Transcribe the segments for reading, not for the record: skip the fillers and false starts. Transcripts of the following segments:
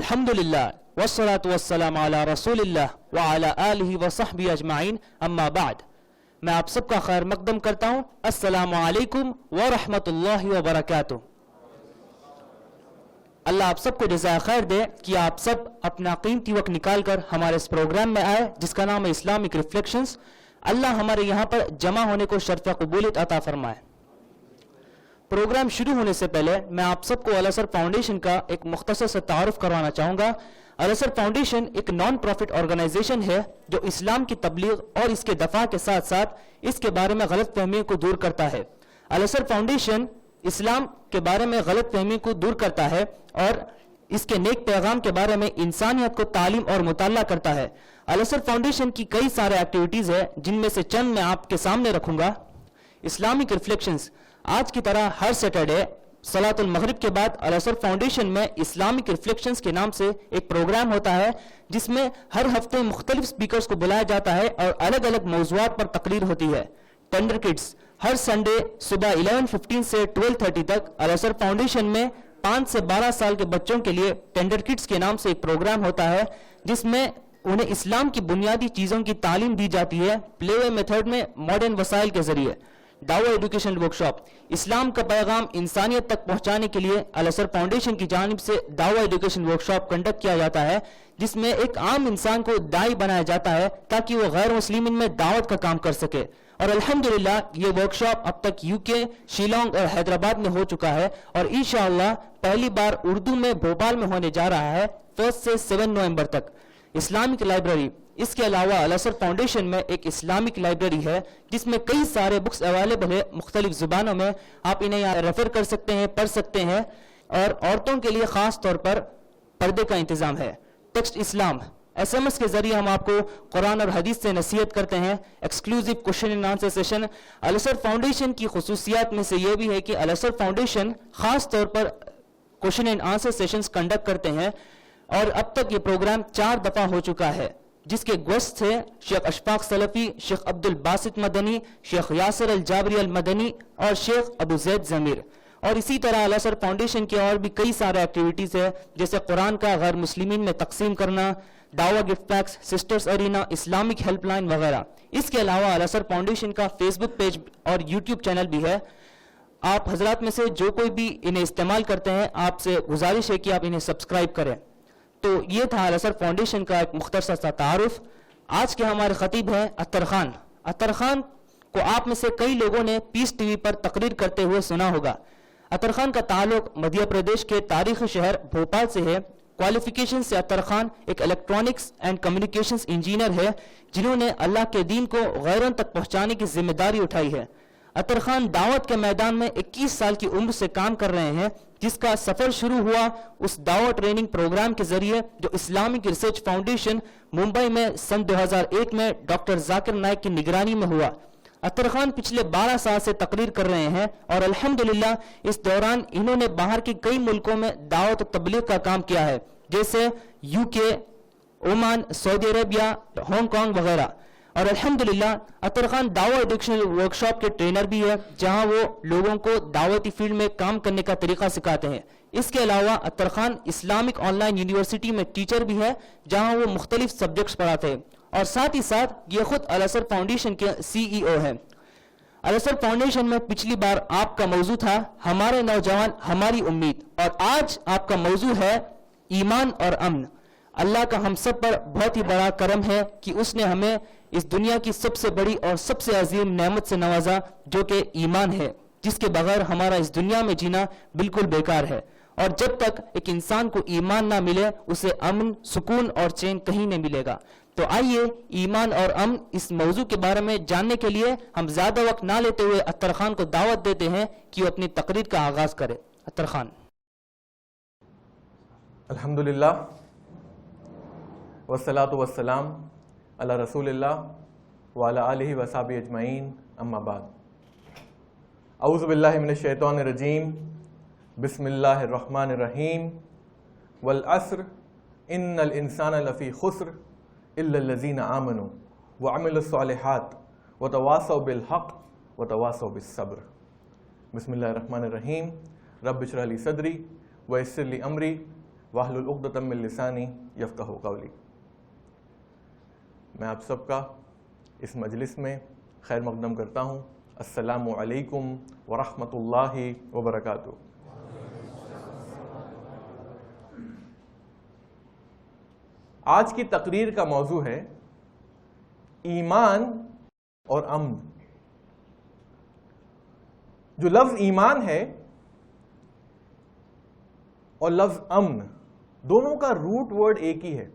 الحمدللہ والصلاة والسلام علی رسول اللہ وعلی آلہ وصحبہ اجمعین، اما بعد۔ میں آپ سب کا خیر مقدم کرتا ہوں۔ السلام علیکم ورحمۃ اللہ وبرکاتہ۔ اللہ آپ سب کو جزائے خیر دے کہ آپ سب اپنا قیمتی وقت نکال کر ہمارے اس پروگرام میں آئے جس کا نام ہے اسلامک ریفلیکشنز۔ اللہ ہمارے یہاں پر جمع ہونے کو شرف قبولیت عطا فرمائے۔ پروگرام شروع ہونے سے پہلے میں آپ سب کو الازہر فاؤنڈیشن کا ایک مختصر سا تعارف کروانا چاہوں گا۔ الازہر فاؤنڈیشن ایک نان پروفٹ آرگنائزیشن ہے جو اسلام کی تبلیغ اور اس کے دفاع کے ساتھ ساتھ اس کے بارے میں غلط فہمیوں کو دور کرتا ہے۔ الازہر فاؤنڈیشن اسلام کے بارے میں غلط فہمی کو دور کرتا ہے اور اس کے نیک پیغام کے بارے میں انسانیت کو تعلیم اور مطالعہ کرتا ہے۔ الازہر فاؤنڈیشن کی کئی سارے ایکٹیویٹیز ہیں جن میں سے چند میں آپ کے سامنے رکھوں گا۔ اسلامک ریفلیکشنز آج کی طرح ہر سیٹرڈے صلاۃ المغرب کے بعد الازہر فاؤنڈیشن میں اسلامک ریفلیکشنز کے نام سے ایک پروگرام ہوتا ہے جس میں ہر ہفتے مختلف سپیکرز کو بلایا جاتا ہے اور الگ الگ موضوعات پر تقریر ہوتی ہے۔ ٹینڈر کڈز ہر سنڈے صبح 11:15 سے 12:30 تک الازہر فاؤنڈیشن میں 5 سے 12 سال کے بچوں کے لیے ٹینڈر کڈز کے نام سے ایک پروگرام ہوتا ہے جس میں انہیں اسلام کی بنیادی چیزوں کی تعلیم دی جاتی ہے پلے وے میتھڈ میں ماڈرن وسائل کے ذریعے۔ دعوی ایڈوکیشن ورکشاپ اسلام کا پیغام انسانیت تک پہنچانے کے لیے الازہر فاؤنڈیشن کی جانب سے دعوی ایڈوکیشن ورکشاپ کنڈکٹ کیا جاتا ہے جس میں ایک عام انسان کو داعی بنایا جاتا ہے تاکہ وہ غیر مسلمین میں دعوت کا کام کر سکے۔ اور الحمدللہ یہ ورکشاپ اب تک UK، شیلانگ اور حیدرآباد میں ہو چکا ہے اور انشاءاللہ پہلی بار اردو میں بھوپال میں ہونے جا رہا ہے 1 سے 7 نومبر تک۔ اسلامک لائبریری اس کے علاوہ الازہر فاؤنڈیشن میں ایک اسلامک لائبریری ہے جس میں کئی سارے بکس اویلیبل ہے مختلف زبانوں میں، آپ انہیں یہاں ریفر کر سکتے ہیں، پڑھ سکتے ہیں۔ اور عورتوں کے لیے خاص طور پر پردے کا انتظام ہے۔ ٹیکسٹ اسلام SMS کے ذریعے ہم آپ کو قرآن اور حدیث سے نصیحت کرتے ہیں۔ Exclusive question and answer session Al Azhar foundation کی خصوصیات میں سے یہ بھی ہے کہ الازہر فاؤنڈیشن خاص طور پر question and answer sessions conduct کرتے ہیں اور اب تک یہ پروگرام 4 دفعہ ہو چکا ہے جس کے گوسٹ تھے شیخ اشفاق سلفی، شیخ عبد الباسط مدنی، شیخ یاسر الجابری المدنی اور شیخ ابو زید ضمیر۔ اور اسی طرح الازہر فاؤنڈیشن کے اور بھی کئی سارے ایکٹیویٹیز ہیں جیسے قرآن کا غیر مسلمین میں تقسیم کرنا، دعوی gift packs, sisters arena, Islamic helpline وغیرہ۔ اس کے علاوہ الازہر فاؤنڈیشن کا فیس بک پیج اور YouTube چینل بھی ہے۔ آپ حضرات میں سے جو کوئی بھی انہیں استعمال کرتے ہیں آپ سے گزارش ہے کہ آپ انہیں سبسکرائب کریں۔ تو یہ تھا الازہر فاؤنڈیشن کا ایک مختصر سا تعارف۔ آج کے ہمارے خطیب ہیں اطہر خان۔ اطہر خان کو آپ میں سے کئی لوگوں نے پیس TV پر تقریر کرتے ہوئے سنا ہوگا۔ اطہر خان کا تعلق مدھیہ پردیش کے تاریخی شہر بھوپال سے ہے۔ کوالیفیکیشن سے اطہر خان ایک الیکٹرانکس اینڈ کمیونیکیشنز انجینئر ہے جنہوں نے اللہ کے دین کو غیروں تک پہنچانے کی ذمہ داری اٹھائی ہے۔ اطہر خان دعوت کے میدان میں 21 سال کی عمر سے کام کر رہے ہیں جس کا سفر شروع ہوا اس دعوت ٹریننگ پروگرام کے ذریعے جو اسلامک ریسرچ فاؤنڈیشن ممبئی میں سن 2001 میں ڈاکٹر ذاکر نائک کی نگرانی میں ہوا۔ اطہر خان پچھلے 12 سال سے تقریر کر رہے ہیں اور الحمدللہ اس دوران انہوں نے باہر کے کئی ملکوں میں دعوت و تبلیغ کا کام کیا ہے جیسے UK، عمان، سعودی عربیہ، ہانگ کانگ وغیرہ۔ اور الحمدللہ اطہر خان دعوی ایڈوکیشن ورکشاپ کے ٹرینر بھی ہے جہاں وہ لوگوں کو دعوتی فیلڈ میں کام کرنے کا طریقہ سکھاتے ہیں۔ اس کے علاوہ Athar Khan Islamic online university میں ٹیچر بھی ہے جہاں وہ مختلف سبجیکٹس پڑھاتے ہیں اور ساتھ ہی ساتھ یہ خود الازہر فاؤنڈیشن کے CEO ہیں۔ الازہر فاؤنڈیشن میں پچھلی بار آپ کا موضوع تھا ہمارے نوجوان ہماری امید اور آج آپ کا موضوع ہے ایمان اور امن۔ اللہ کا ہم سب پر بہت ہی بڑا کرم ہے کہ اس نے ہمیں اس دنیا کی سب سے بڑی اور سب سے عظیم نعمت سے نوازا جو کہ ایمان ہے جس کے بغیر ہمارا اس دنیا میں جینا بالکل بیکار ہے۔ اور جب تک ایک انسان کو ایمان نہ ملے اسے امن، سکون اور چین کہیں نہیں ملے گا۔ تو آئیے ایمان اور امن اس موضوع کے بارے میں جاننے کے لیے ہم زیادہ وقت نہ لیتے ہوئے اطہر خان کو دعوت دیتے ہیں کہ وہ اپنی تقریر کا آغاز کرے۔ اطہر خان۔ الحمدللہ والصلاة والسلام علی رسول اللہ وعلی آلہ وصحبہ اجمعین، اما بعد۔ اعوذ باللہ من الشیطان الرجیم، بسم اللہ الرحمن الرحیم، والعصر ان الانسان لفی خسر الا الذین آمنوا وعملوا الصالحات وتواصوا بالحق وتواصوا بالصبر۔ بسم اللہ الرحمن الرحیم، رب اشرح لی صدری ویسر لی امری واحلل عقدۃ من لسانی یفقہوا قولی۔ میں آپ سب کا اس مجلس میں خیر مقدم کرتا ہوں۔ السلام علیکم ورحمۃ اللہ وبرکاتہ۔ آج کی تقریر کا موضوع ہے ایمان اور امن۔ جو لفظ ایمان ہے اور لفظ امن، دونوں کا روٹ ورڈ ایک ہی ہے۔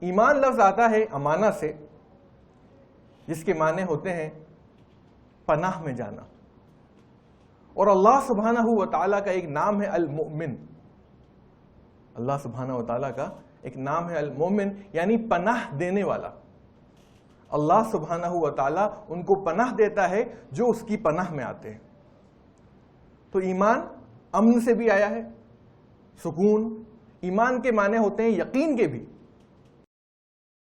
ایمان لفظ آتا ہے امانہ سے، جس کے معنی ہوتے ہیں پناہ میں جانا، اور اللہ سبحانہ و تعالیٰ کا ایک نام ہے المؤمن۔ اللہ سبحانہ و تعالیٰ کا ایک نام ہے المؤمن، یعنی پناہ دینے والا۔ اللہ سبحانہ و تعالیٰ ان کو پناہ دیتا ہے جو اس کی پناہ میں آتے ہیں۔ تو ایمان امن سے بھی آیا ہے، سکون۔ ایمان کے معنی ہوتے ہیں یقین کے بھی،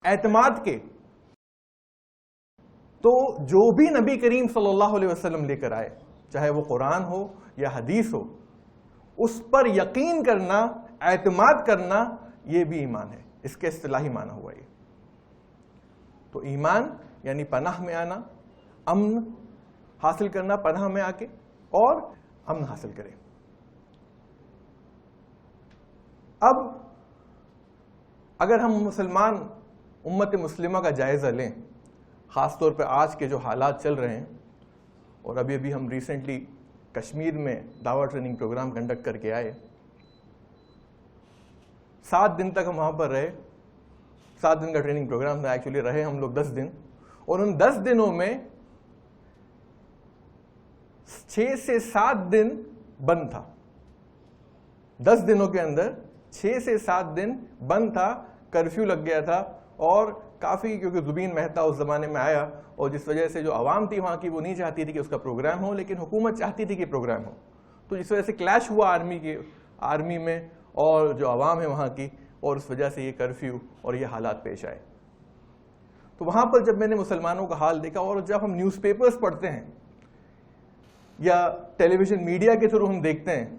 اعتماد کے۔ تو جو بھی نبی کریم صلی اللہ علیہ وسلم لے کر آئے، چاہے وہ قرآن ہو یا حدیث ہو، اس پر یقین کرنا، اعتماد کرنا، یہ بھی ایمان ہے۔ اس کے اصطلاحی معنی ہوا یہ۔ تو ایمان یعنی پناہ میں آنا، امن حاصل کرنا، پناہ میں آ کے، اور امن حاصل کرے۔ اب اگر ہم مسلمان امت مسلمہ کا جائزہ لیں، خاص طور پہ آج کے جو حالات چل رہے ہیں، اور ابھی ہم ریسنٹلی کشمیر میں دعویٰ ٹریننگ پروگرام کنڈکٹ کر کے آئے، 7 دن تک ہم وہاں پر رہے۔ 7 دن کا ٹریننگ پروگرام تھا، ایکچولی رہے ہم لوگ 10 دن، اور ان 10 دنوں میں 6 سے 7 دن بند تھا۔ 10 دنوں کے اندر 6 سے 7 دن بند تھا، کرفیو لگ گیا تھا، اور کافی، کیونکہ زبین مہتا اس زمانے میں آیا، اور جس وجہ سے جو عوام تھی وہاں کی، وہ نہیں چاہتی تھی کہ اس کا پروگرام ہو، لیکن حکومت چاہتی تھی کہ پروگرام ہو۔ تو جس وجہ سے کلیش ہوا آرمی میں اور جو عوام ہے وہاں کی، اور اس وجہ سے یہ کرفیو اور یہ حالات پیش آئے۔ تو وہاں پر جب میں نے مسلمانوں کا حال دیکھا، اور جب ہم نیوز پیپرز پڑھتے ہیں یا ٹیلی ویژن میڈیا کے تھرو ہم دیکھتے ہیں،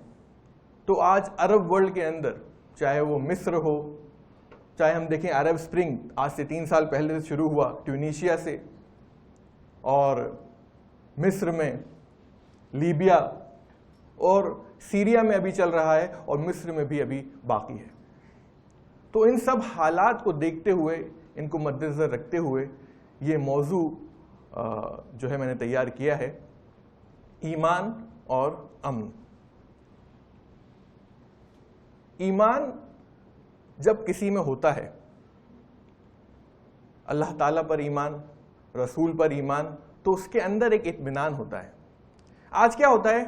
تو آج عرب ورلڈ کے اندر، چاہے وہ مصر ہو، چاہے ہم دیکھیں عرب سپرنگ آج سے 3 سال پہلے سے شروع ہوا ٹیونیشیا سے، اور مصر میں، لیبیا، اور سیریا میں ابھی چل رہا ہے، اور مصر میں بھی ابھی باقی ہے۔ تو ان سب حالات کو دیکھتے ہوئے، ان کو مد نظر رکھتے ہوئے، یہ موضوع جو ہے میں نے تیار کیا ہے، ایمان اور امن۔ ایمان جب کسی میں ہوتا ہے، اللہ تعالیٰ پر ایمان، رسول پر ایمان، تو اس کے اندر ایک اطمینان ہوتا ہے۔ آج کیا ہوتا ہے،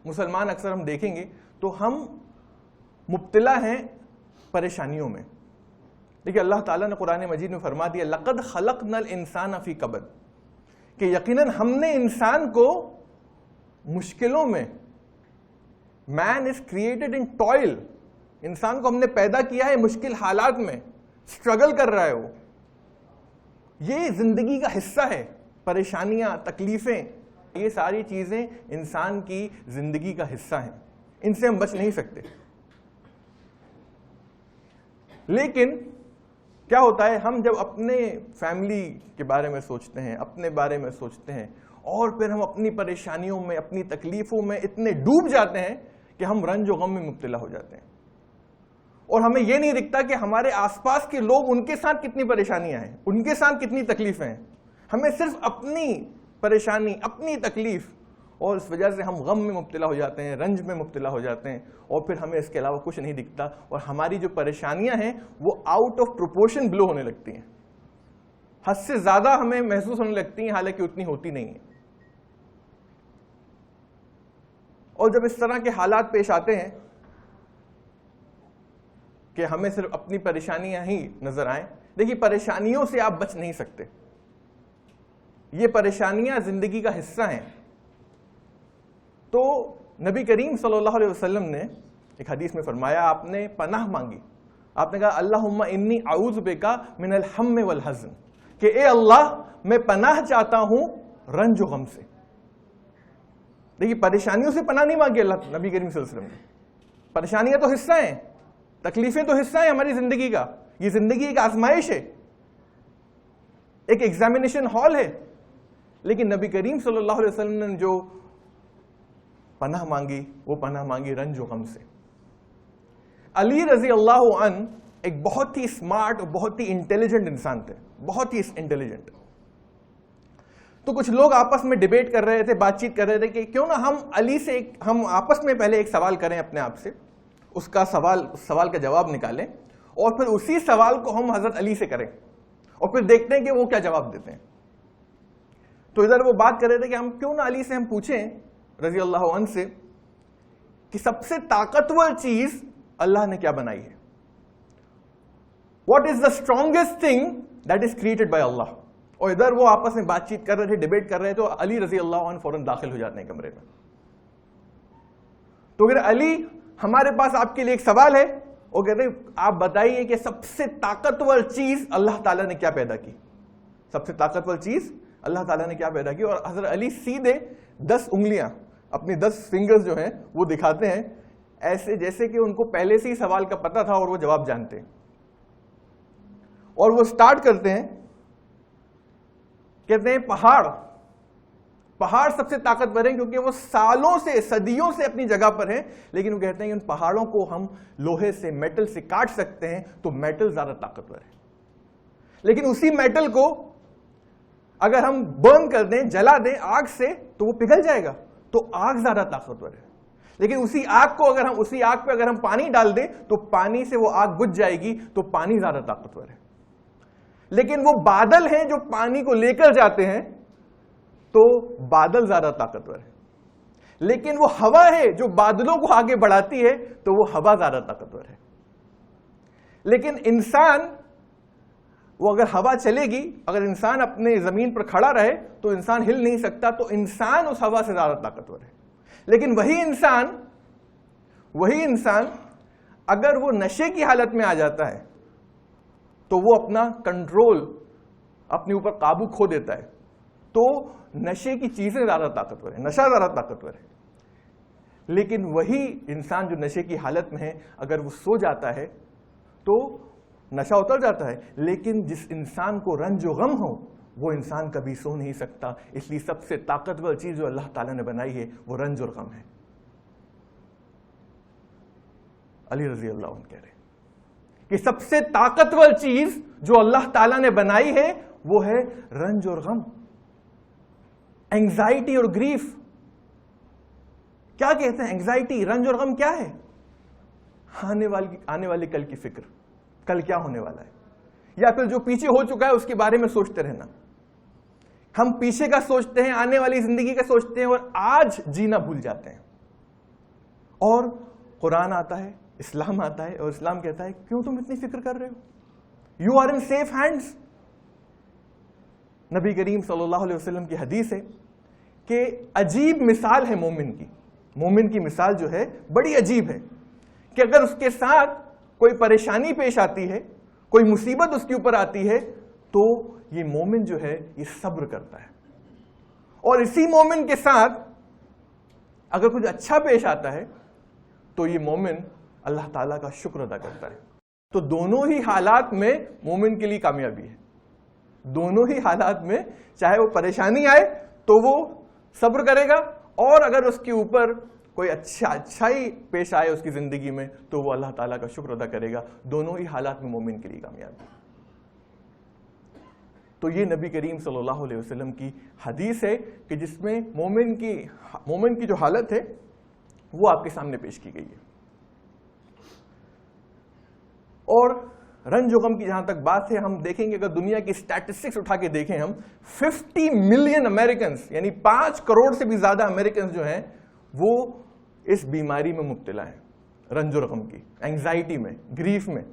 مسلمان اکثر ہم دیکھیں گے تو ہم مبتلا ہیں پریشانیوں میں۔ دیکھیے اللہ تعالیٰ نے قرآن مجید میں فرما دیا، لَقَدْ خَلَقْنَا الْإِنسَانَ فِي كَبَدٍ، کہ یقیناً ہم نے انسان کو مشکلوں میں، مین از کریٹڈ ان ٹوائل، انسان کو ہم نے پیدا کیا ہے مشکل حالات میں، اسٹرگل کر رہا ہے وہ۔ یہ زندگی کا حصہ ہے، پریشانیاں، تکلیفیں، یہ ساری چیزیں انسان کی زندگی کا حصہ ہیں، ان سے ہم بچ نہیں سکتے۔ لیکن کیا ہوتا ہے، ہم جب اپنے فیملی کے بارے میں سوچتے ہیں، اپنے بارے میں سوچتے ہیں، اور پھر ہم اپنی پریشانیوں میں، اپنی تکلیفوں میں اتنے ڈوب جاتے ہیں کہ ہم رنج و غم میں مبتلا ہو جاتے ہیں، اور ہمیں یہ نہیں دکھتا کہ ہمارے آس پاس کے لوگ، ان کے ساتھ کتنی پریشانیاں ہیں، ان کے ساتھ کتنی تکلیفیں ہیں۔ ہمیں صرف اپنی پریشانی، اپنی تکلیف، اور اس وجہ سے ہم غم میں مبتلا ہو جاتے ہیں، رنج میں مبتلا ہو جاتے ہیں، اور پھر ہمیں اس کے علاوہ کچھ نہیں دکھتا، اور ہماری جو پریشانیاں ہیں وہ آؤٹ آف پروپورشن بلو ہونے لگتی ہیں، حد سے زیادہ ہمیں محسوس ہونے لگتی ہیں، حالانکہ اتنی ہوتی نہیں ہیں۔ اور جب اس طرح کے حالات پیش آتے ہیں کہ ہمیں صرف اپنی پریشانیاں ہی نظر آئیں، دیکھیے پریشانیوں سے آپ بچ نہیں سکتے، یہ پریشانیاں زندگی کا حصہ ہیں۔ تو نبی کریم صلی اللہ علیہ وسلم نے ایک حدیث میں فرمایا، آپ نے پناہ مانگی، آپ نے کہا اللہم انی اعوذ بک من الہم والحزن، کہ اے اللہ میں پناہ چاہتا ہوں رنج و غم سے۔ دیکھیے پریشانیوں سے پناہ نہیں مانگی اللہ نبی کریم صلی اللہ علیہ وسلم نے، پریشانیاں تو حصہ ہیں, تکلیفیں تو حصہ ہیں ہماری زندگی کا. یہ زندگی ایک آزمائش ہے, ایک ایگزامینیشن ہال ہے. لیکن نبی کریم صلی اللہ علیہ وسلم نے جو پناہ مانگی, وہ پناہ مانگی رنج و غم سے. علی رضی اللہ عنہ ایک بہت ہی اسمارٹ اور بہت ہی انٹیلیجنٹ انسان تھے, بہت ہی انٹیلیجنٹ. تو کچھ لوگ آپس میں ڈیبیٹ کر رہے تھے, بات چیت کر رہے تھے کہ کیوں نہ ہم علی سے ہم آپس میں پہلے ایک سوال کریں اپنے آپ سے, اس سوال کا جواب نکالیں, اور پھر اسی سوال کو ہم حضرت علی سے کریں, اور پھر دیکھتے ہیں کہ وہ کیا جواب دیتے ہیں. تو ادھر وہ بات کر رہے تھے کہ ہم کیوں نہ علی سے ہم پوچھیں رضی اللہ عنہ سے کہ سب سے طاقتور چیز اللہ نے کیا بنائی ہے. What is the strongest thing that is created by Allah. اور ادھر وہ آپس میں بات چیت کر رہے تھے, ڈیبیٹ کر رہے تھے, تو علی رضی اللہ عنہ فوراً داخل ہو جاتے ہیں کمرے میں. تو پھر علی, ہمارے پاس آپ کے لیے ایک سوال ہے. وہ کہتے ہیں آپ بتائیے کہ سب سے طاقتور چیز اللہ تعالیٰ نے کیا پیدا کی, سب سے طاقتور چیز اللہ تعالیٰ نے کیا پیدا کی. اور حضرت علی سیدھے 10 انگلیاں, اپنی 10 فنگرز جو ہیں وہ دکھاتے ہیں, ایسے جیسے کہ ان کو پہلے سے ہی سوال کا پتہ تھا اور وہ جواب جانتے ہیں. اور وہ سٹارٹ کرتے ہیں, کہتے ہیں پہاڑ سب سے طاقتور ہیں کیونکہ وہ سالوں سے, صدیوں سے اپنی جگہ پر ہیں. لیکن وہ کہتے ہیں کہ ان پہاڑوں کو ہم لوہے سے, میٹل سے کاٹ سکتے ہیں, تو میٹل زیادہ طاقتور ہے. لیکن اسی میٹل کو اگر ہم برن کر دیں, جلا دیں آگ سے, تو وہ پگھل جائے گا, تو آگ زیادہ طاقتور ہے. لیکن اسی آگ کو اسی آگ پہ اگر ہم پانی ڈال دیں تو پانی سے وہ آگ بجھ جائے گی, تو پانی زیادہ طاقتور ہے. لیکن وہ بادل ہیں جو پانی کو لے کر جاتے ہیں, تو بادل زیادہ طاقتور ہے. لیکن وہ ہوا ہے جو بادلوں کو آگے بڑھاتی ہے, تو وہ ہوا زیادہ طاقتور ہے. لیکن انسان, وہ اگر ہوا چلے گی, اگر انسان اپنے زمین پر کھڑا رہے تو انسان ہل نہیں سکتا, تو انسان اس ہوا سے زیادہ طاقتور ہے. لیکن وہی انسان اگر وہ نشے کی حالت میں آ جاتا ہے تو وہ اپنا کنٹرول, اپنے اوپر قابو کھو دیتا ہے. تو نشے کی چیزیں زیادہ طاقتور ہیں, نشہ زیادہ طاقتور ہے. لیکن وہی انسان جو نشے کی حالت میں ہے, اگر وہ سو جاتا ہے تو نشہ اتر جاتا ہے. لیکن جس انسان کو رنج و غم ہو, وہ انسان کبھی سو نہیں سکتا. اس لیے سب سے طاقتور چیز جو اللہ تعالیٰ نے بنائی ہے وہ رنج اور غم ہے. علی رضی اللہ عنہ کہہ رہے ہیں کہ سب سے طاقتور چیز جو اللہ تعالیٰ نے بنائی ہے وہ ہے رنج اور غم, اینگزائٹی اور گریف. کیا کہتے ہیں اینگزائٹی, رنج اور غم کیا ہے؟ آنے والی کل کی فکر, کل کیا ہونے والا ہے, یا پھر جو پیچھے ہو چکا ہے اس کے بارے میں سوچتے رہنا. ہم پیچھے کا سوچتے ہیں, آنے والی زندگی کا سوچتے ہیں, اور آج جینا بھول جاتے ہیں. اور قرآن آتا ہے, اسلام آتا ہے, اور اسلام کہتا ہے کیوں تم اتنی فکر کر رہے ہو, you are in safe hands. نبی کریم صلی اللہ علیہ وسلم کی حدیث ہے کہ عجیب مثال ہے مومن کی. مومن کی مثال جو ہے بڑی عجیب ہے کہ اگر اس کے ساتھ کوئی پریشانی پیش آتی ہے, کوئی مصیبت اس کے اوپر آتی ہے, تو یہ مومن جو ہے یہ صبر کرتا ہے. اور اسی مومن کے ساتھ اگر کچھ اچھا پیش آتا ہے تو یہ مومن اللہ تعالیٰ کا شکر ادا کرتا ہے. تو دونوں ہی حالات میں مومن کے لیے کامیابی ہے. دونوں ہی حالات میں, چاہے وہ پریشانی آئے تو وہ صبر کرے گا, اور اگر اس کے اوپر کوئی اچھائی پیش آئے اس کی زندگی میں تو وہ اللہ تعالیٰ کا شکر ادا کرے گا. دونوں ہی حالات میں مومن کے لیے کامیابی. تو یہ نبی کریم صلی اللہ علیہ وسلم کی حدیث ہے کہ جس میں مومن کی جو حالت ہے وہ آپ کے سامنے پیش کی گئی ہے. اور رنج و غم کی جہاں تک بات ہے, ہم دیکھیں گے اگر دنیا کی اسٹیٹسٹکس اٹھا کے دیکھیں ہم, 50 ملین امریکنز, یعنی 5 کروڑ سے بھی زیادہ امریکنز جو ہیں وہ اس بیماری میں مبتلا ہیں, رنج و غم کی, اینگزائٹی میں, گریف میں.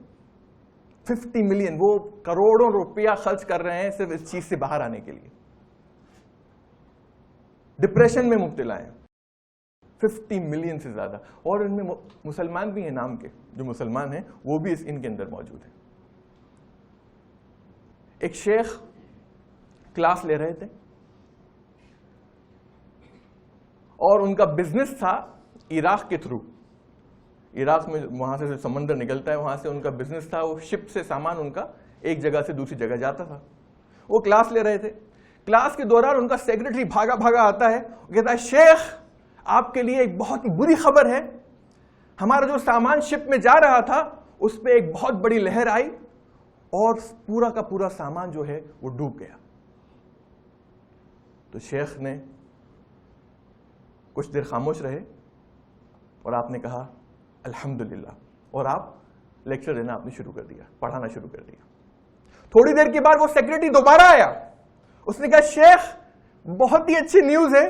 50 ملین, وہ کروڑوں روپیہ خرچ کر رہے ہیں صرف اس چیز سے باہر آنے کے لیے. ڈپریشن میں مبتلا ہیں 50 ملین سے زیادہ, اور ان میں مسلمان بھی ہیں, نام کے جو مسلمان ہیں وہ بھی ان کے اندر موجود ہیں. ایک شیخ کلاس لے رہے تھے اور ان کا بزنس تھا عراق کے تھرو. عراق میں وہاں سے سمندر نکلتا ہے, وہاں سے ان کا بزنس تھا, وہ شپ سے سامان ان کا ایک جگہ سے دوسری جگہ جاتا تھا. وہ کلاس لے رہے تھے, کلاس کے دوران ان کا سیکرٹری بھاگا بھاگا آتا ہے, کہتا ہے شیخ آپ کے لیے ایک بہت ہی بری خبر ہے, ہمارا جو سامان شپ میں جا رہا تھا اس پہ ایک بہت بڑی لہر آئی اور پورا کا پورا سامان جو ہے وہ ڈوب گیا. تو شیخ نے کچھ دیر خاموش رہے اور آپ نے کہا الحمدللہ, اور آپ لیکچر دینا آپ نے شروع کر دیا, پڑھانا شروع کر دیا. تھوڑی دیر کے بعد وہ سیکرٹری دوبارہ آیا, اس نے کہا شیخ بہت ہی اچھی نیوز ہے,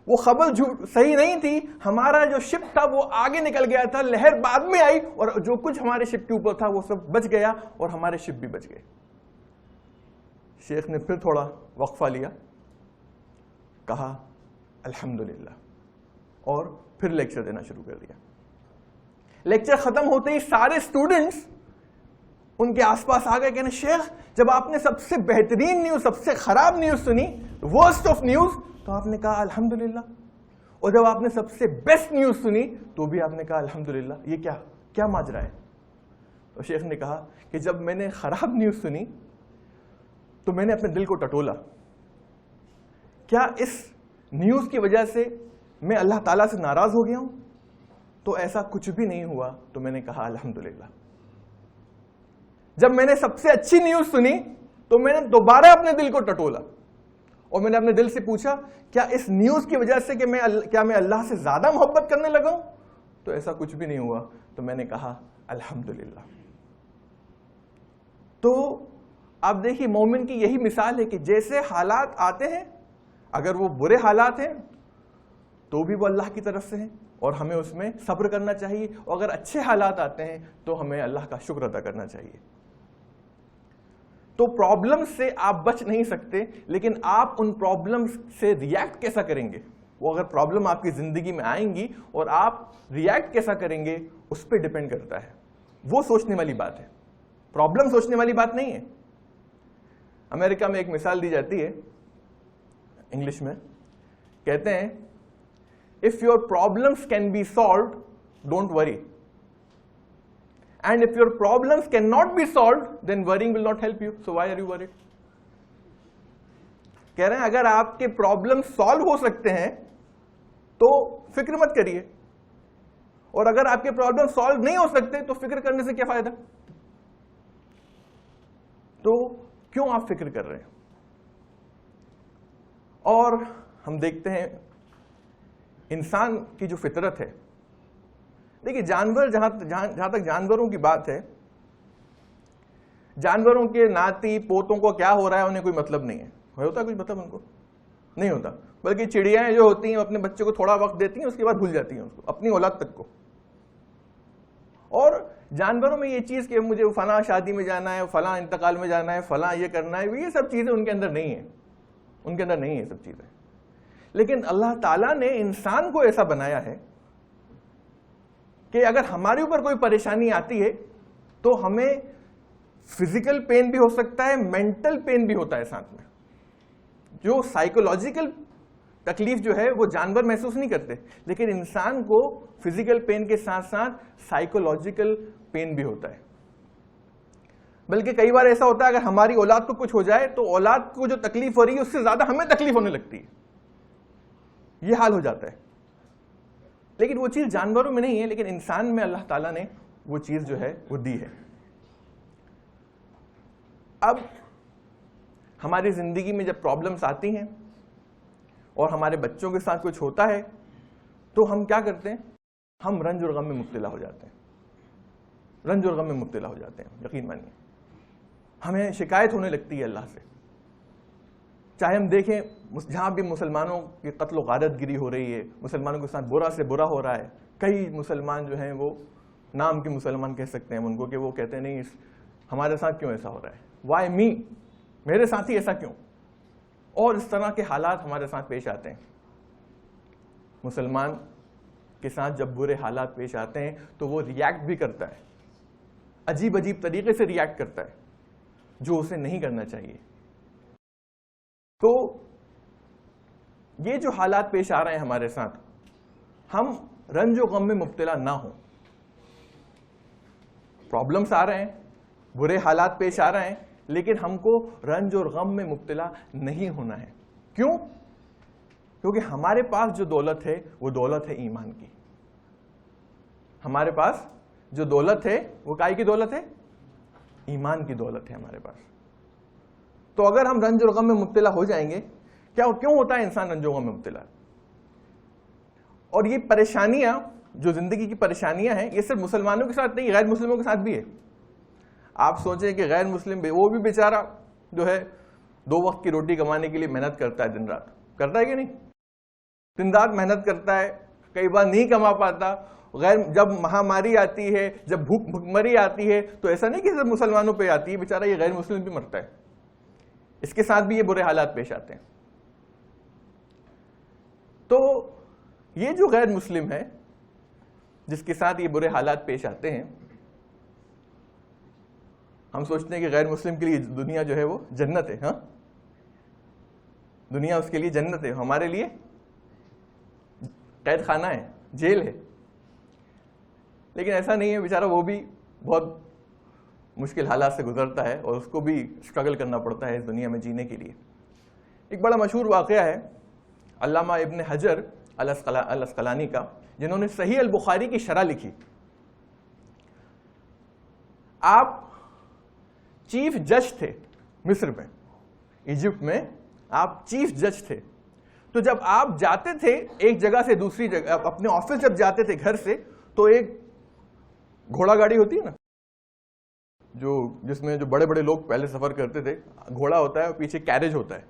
وہ خبر صحیح نہیں تھی, ہمارا جو شپ تھا وہ آگے نکل گیا تھا, لہر بعد میں آئی اور جو کچھ ہمارے شپ کے اوپر تھا وہ سب بچ گیا اور ہمارے شپ بھی بچ گئے. شیخ نے پھر تھوڑا وقفہ لیا, کہا الحمدللہ, اور پھر لیکچر دینا شروع کر دیا. لیکچر ختم ہوتے ہی سارے اسٹوڈنٹس ان کے آس پاس آ گئے, کہنے شیخ جب آپ نے سب سے بہترین نیوز, سب سے خراب نیوز سنی, ورسٹ آف نیوز, تو آپ نے کہا الحمدللہ, اور جب آپ نے سب سے بیسٹ نیوز سنی تو بھی آپ نے کہا الحمدللہ, یہ کیا ماجرا ہے؟ تو شیخ نے کہا کہ جب میں نے خراب نیوز سنی تو میں نے اپنے دل کو ٹٹولا, کیا اس نیوز کی وجہ سے میں اللہ تعالیٰ سے ناراض ہو گیا ہوں؟ تو ایسا کچھ بھی نہیں ہوا, تو میں نے کہا الحمدللہ. جب میں نے سب سے اچھی نیوز سنی تو میں نے دوبارہ اپنے دل کو ٹٹولا اور میں نے اپنے دل سے پوچھا کیا اس نیوز کی وجہ سے کہ کیا میں اللہ سے زیادہ محبت کرنے لگا ہوں؟ تو ایسا کچھ بھی نہیں ہوا, تو میں نے کہا الحمدللہ. تو آپ دیکھیے مومن کی یہی مثال ہے کہ جیسے حالات آتے ہیں, اگر وہ برے حالات ہیں تو بھی وہ اللہ کی طرف سے ہیں اور ہمیں اس میں صبر کرنا چاہیے, اور اگر اچھے حالات آتے ہیں تو ہمیں اللہ کا شکر ادا کرنا چاہیے. تو پرابلم سے آپ بچ نہیں سکتے, لیکن آپ ان پرابلم سے ریئیکٹ کیسا کریں گے, وہ اگر پرابلم آپ کی زندگی میں آئیں گی اور آپ ریئیکٹ کیسا کریں گے اس پہ ڈیپینڈ کرتا ہے. وہ سوچنے والی بات ہے, پرابلم سوچنے والی بات نہیں ہے. امریکہ میں ایک مثال دی جاتی ہے انگلش میں, کہتے ہیں if your problems can be solved, don't worry. And if your problems cannot be solved, then worrying will not help you. So why are you worried? کہہ رہے ہیں اگر آپ کے پرابلم سالو ہو سکتے ہیں تو فکر مت کریے, اور اگر آپ کے پرابلم سالو نہیں ہو سکتے تو فکر کرنے سے کیا فائدہ؟ تو کیوں آپ فکر کر رہے ہیں؟ اور ہم دیکھتے ہیں انسان کی جو فطرت ہے, دیکھیے جانور, جہاں تک جانوروں کی بات ہے, جانوروں کے ناتی پوتوں کو کیا ہو رہا ہے انہیں کوئی مطلب نہیں ہے. ہوتا کچھ مطلب ان کو نہیں ہوتا, بلکہ چڑیاں جو ہوتی ہیں اپنے بچے کو تھوڑا وقت دیتی ہیں, اس کے بعد بھول جاتی ہیں اس کو, اپنی اولاد تک کو. اور جانوروں میں یہ چیز کہ مجھے فلاں شادی میں جانا ہے, فلاں انتقال میں جانا ہے, فلاں یہ کرنا ہے, یہ سب چیزیں ان کے اندر نہیں ہیں, ان کے اندر نہیں ہے سب چیزیں. لیکن اللہ تعالیٰ نے انسان کو ایسا بنایا ہے کہ اگر ہمارے اوپر کوئی پریشانی آتی ہے تو ہمیں فزیکل پین بھی ہو سکتا ہے, مینٹل پین بھی ہوتا ہے ساتھ میں. جو سائیکولوجیکل تکلیف جو ہے وہ جانور محسوس نہیں کرتے, لیکن انسان کو فزیکل پین کے ساتھ ساتھ سائیکولوجیکل پین بھی ہوتا ہے. بلکہ کئی بار ایسا ہوتا ہے اگر ہماری اولاد کو کچھ ہو جائے تو اولاد کو جو تکلیف ہو رہی ہے اس سے زیادہ ہمیں تکلیف ہونے لگتی ہے, یہ حال ہو جاتا ہے. لیکن وہ چیز جانوروں میں نہیں ہے, لیکن انسان میں اللہ تعالیٰ نے وہ چیز جو ہے وہ دی ہے. اب ہماری زندگی میں جب پرابلمس آتی ہیں اور ہمارے بچوں کے ساتھ کچھ ہوتا ہے تو ہم کیا کرتے ہیں؟ ہم رنج اور غم میں مبتلا ہو جاتے ہیں, رنج اور غم میں مبتلا ہو جاتے ہیں. یقین مانیے ہمیں شکایت ہونے لگتی ہے اللہ سے. چاہے ہم دیکھیں جہاں بھی مسلمانوں کی قتل و غارت گری ہو رہی ہے, مسلمانوں کے ساتھ برا سے برا ہو رہا ہے, کئی مسلمان جو ہیں وہ نام کے مسلمان کہہ سکتے ہیں ان کو, کہ وہ کہتے ہیں نہیں ہمارے ساتھ کیوں ایسا ہو رہا ہے, وائی می, میرے ساتھ ہی ایسا کیوں, اور اس طرح کے حالات ہمارے ساتھ پیش آتے ہیں. مسلمان کے ساتھ جب برے حالات پیش آتے ہیں تو وہ ریئیکٹ بھی کرتا ہے, عجیب عجیب طریقے سے ریئیکٹ کرتا ہے جو اسے نہیں کرنا چاہیے. تو یہ جو حالات پیش آ رہے ہیں ہمارے ساتھ, ہم رنج و غم میں مبتلا نہ ہوں. پرابلمس آ رہے ہیں, برے حالات پیش آ رہے ہیں, لیکن ہم کو رنج اور غم میں مبتلا نہیں ہونا ہے. کیوں؟ کیونکہ ہمارے پاس جو دولت ہے وہ دولت ہے ایمان کی. ہمارے پاس جو دولت ہے وہ کائی کی دولت ہے؟ ایمان کی دولت ہے ہمارے پاس. تو اگر ہم رنج اور غم میں مبتلا ہو جائیں گے, کیوں ہوتا ہے انسان رنج و غم میں مبتلا؟ اور یہ پریشانیاں جو زندگی کی پریشانیاں ہیں یہ صرف مسلمانوں کے ساتھ نہیں, غیر مسلموں کے ساتھ بھی ہے. آپ سوچیں کہ غیر مسلم وہ بھی بیچارہ جو ہے 2 وقت کی روٹی کمانے کے لیے محنت کرتا ہے, دن رات کرتا ہے کہ نہیں؟ دن رات محنت کرتا ہے, کئی بار نہیں کما پاتا. جب مہاماری آتی ہے, جب بھوک مری آتی ہے, تو ایسا نہیں کہ صرف مسلمانوں پہ آتی ہے, بیچارہ یہ غیر مسلم بھی مرتا ہے, اس کے ساتھ بھی یہ برے حالات پیش آتے ہیں. تو یہ جو غیر مسلم ہے جس کے ساتھ یہ برے حالات پیش آتے ہیں, ہم سوچتے ہیں کہ غیر مسلم کے لیے دنیا جو ہے وہ جنت ہے. ہاں, دنیا اس کے لیے جنت ہے, ہمارے لیے قید خانہ ہے, جیل ہے. لیکن ایسا نہیں ہے, بیچارہ وہ بھی بہت مشکل حالات سے گزرتا ہے اور اس کو بھی اسٹرگل کرنا پڑتا ہے اس دنیا میں جینے کے لیے. ایک بڑا مشہور واقعہ ہے علامہ ابن حجر الاسقلانی کا, جنہوں نے صحیح البخاری کی شرح لکھی. آپ چیف جج تھے مصر میں, ایجپٹ میں آپ چیف جج تھے. تو جب آپ جاتے تھے ایک جگہ سے دوسری جگہ, اپنے آفس جب جاتے تھے گھر سے, تو ایک گھوڑا گاڑی ہوتی ہے نا, جس میں جو بڑے بڑے لوگ پہلے سفر کرتے تھے, گھوڑا ہوتا ہے اور پیچھے کیریج ہوتا ہے,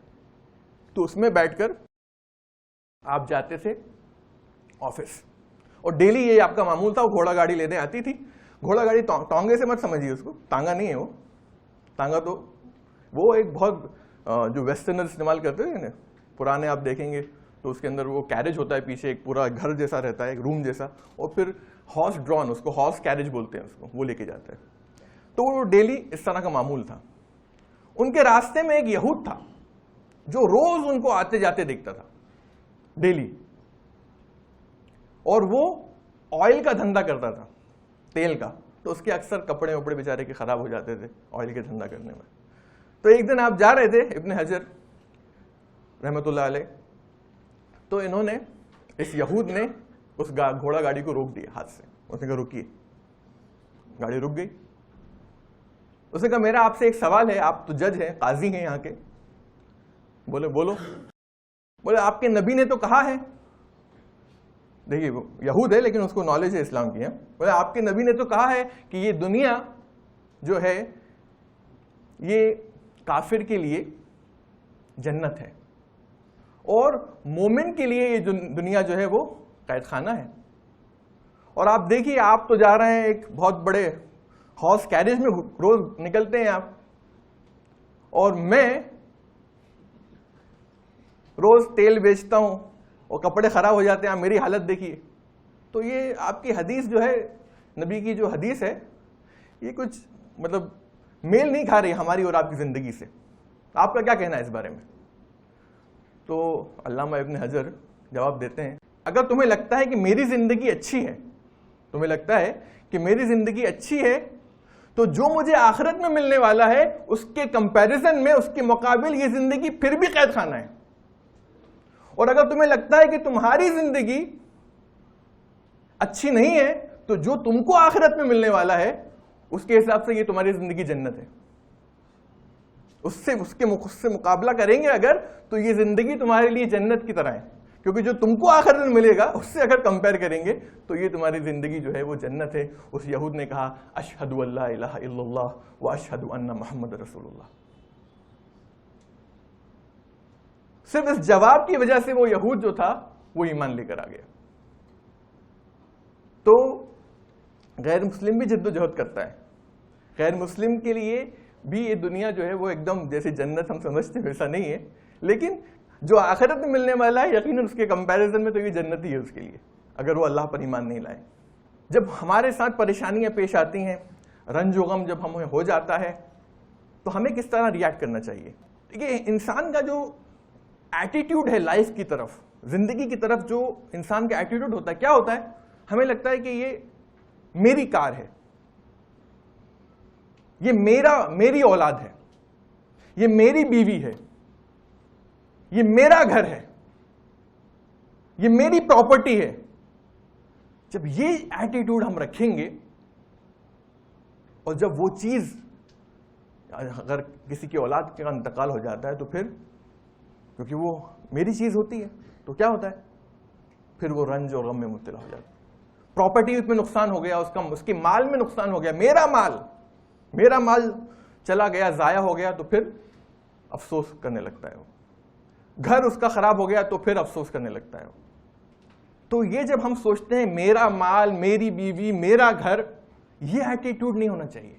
تو اس میں بیٹھ کر آپ جاتے تھے آفس. اور ڈیلی یہ آپ کا معمول تھا, وہ گھوڑا گاڑی لینے آتی تھی. گھوڑا گاڑی ٹانگے سے مت سمجھیے اس کو, ٹانگا نہیں ہے وہ, ٹانگا تو وہ ایک بہت جو ویسٹرنر استعمال کرتے ہیں, پرانے آپ دیکھیں گے تو اس کے اندر وہ کیریج ہوتا ہے پیچھے, ایک پورا گھر جیسا رہتا ہے, ایک روم جیسا, اور پھر ہارس ڈرون, اس کو ہارس کیریج بولتے ہیں اس کو, وہ لے کے جاتا ہے. تو وہ ڈیلی اس طرح کا معمول تھا. ان کے راستے میں ایک یہود تھا جو روز ان کو آتے جاتے دیکھتا تھا ڈیلی, اور وہ آئل کا دھندا کرتا تھا, تیل کا. تو اس کے اکثر کپڑے وپڑے بیچارے کے خراب ہو جاتے تھے آئل کے دھندا کرنے میں. تو ایک دن آپ جا رہے تھے ابن حجر رحمۃ اللہ علیہ, تو انہوں نے, اس یہود نے اس گھوڑا گاڑی کو روک دیا ہاتھ سے. اس نے کہا رکیے. گاڑی رک گئی. اس نے کہا میرا آپ سے ایک سوال ہے, آپ تو جج ہیں, قاضی ہیں یہاں کے. بولے بولو. بولے آپ کے نبی نے تو کہا ہے, دیکھیے وہ یہود ہے لیکن اس کو نالج ہے اسلام کی. بولے آپ کے نبی نے تو کہا ہے کہ یہ دنیا جو ہے یہ کافر کے لیے جنت ہے, اور مومن کے لیے یہ دنیا جو ہے وہ قید خانہ ہے. اور آپ دیکھیے, آپ تو جا رہے ہیں ایک بہت بڑے ہارس کیریج میں, روز نکلتے ہیں آپ, اور میں روز تیل بیچتا ہوں اور کپڑے خراب ہو جاتے ہیں, آپ میری حالت دیکھیے. تو یہ آپ کی حدیث جو ہے, نبی کی جو حدیث ہے, یہ کچھ مطلب میل نہیں کھا رہی ہماری اور آپ کی زندگی سے. آپ کا کیا کہنا ہے اس بارے میں؟ تو علامہ ابن حجر جواب دیتے ہیں, اگر تمہیں لگتا ہے کہ میری زندگی اچھی ہے, تمہیں لگتا ہے کہ میری زندگی اچھی ہے, تو جو مجھے آخرت میں ملنے والا ہے اس کے کمپیریزن میں, اس کے مقابل یہ زندگی پھر بھی قید خانہ ہے. اور اگر تمہیں لگتا ہے کہ تمہاری زندگی اچھی نہیں ہے, تو جو تم کو آخرت میں ملنے والا ہے اس کے حساب سے یہ تمہاری زندگی جنت ہے. اس سے مقابلہ کریں گے اگر, تو یہ زندگی تمہارے لیے جنت کی طرح ہے, کیونکہ جو تم کو آخرت میں ملے گا اس سے اگر کمپیئر کریں گے تو یہ تمہاری زندگی جو ہے وہ جنت ہے. اس یہود نے کہا اشہد ان لا الہ الا اللہ و اشہد ان محمد رسول اللہ. صرف اس جواب کی وجہ سے وہ یہود جو تھا وہ ایمان لے کر آ گیا. تو غیر مسلم بھی جد و جہد کرتا ہے. غیر مسلم کے لیے بھی یہ دنیا جو ہے وہ ایک دم جیسے جنت ہم سمجھتے ہیں ویسا نہیں ہے, لیکن جو آخرت میں ملنے والا ہے یقیناً اس کے کمپیریزن میں تو یہ جنت ہی ہے اس کے لیے, اگر وہ اللہ پر ایمان نہیں لائے. جب ہمارے ساتھ پریشانیاں پیش آتی ہیں, رنج و غم جب ہمیں ہو جاتا ہے, تو ہمیں کس طرح ریئیکٹ کرنا چاہیے؟ دیکھیے, انسان کا جو ایٹیٹیوڈ ہے لائف کی طرف, زندگی کی طرف, جو انسان کا ایٹیٹیوڈ ہوتا ہے, کیا ہوتا ہے؟ ہمیں لگتا ہے کہ یہ میری کار ہے, یہ میری اولاد ہے، یہ میری بیوی ہے، یہ میرا گھر ہے، یہ میری پراپرٹی ہے. جب یہ ایٹیٹیوڈ ہم رکھیں گے اور جب وہ چیز اگر کسی کی اولاد کا انتقال ہو جاتا ہے تو پھر کیونکہ وہ میری چیز ہوتی ہے تو کیا ہوتا ہے؟ پھر وہ رنج اور غم میں مبتلا ہو جاتا ہے. پراپرٹی میں نقصان ہو گیا، اس کے مال میں نقصان ہو گیا، میرا مال چلا گیا، ضائع ہو گیا، تو پھر افسوس کرنے لگتا ہے وہ. گھر اس کا خراب ہو گیا تو پھر افسوس کرنے لگتا ہے وہ. تو یہ جب ہم سوچتے ہیں میرا مال، میری بیوی، میرا گھر، یہ ایٹیٹیوڈ نہیں ہونا چاہیے.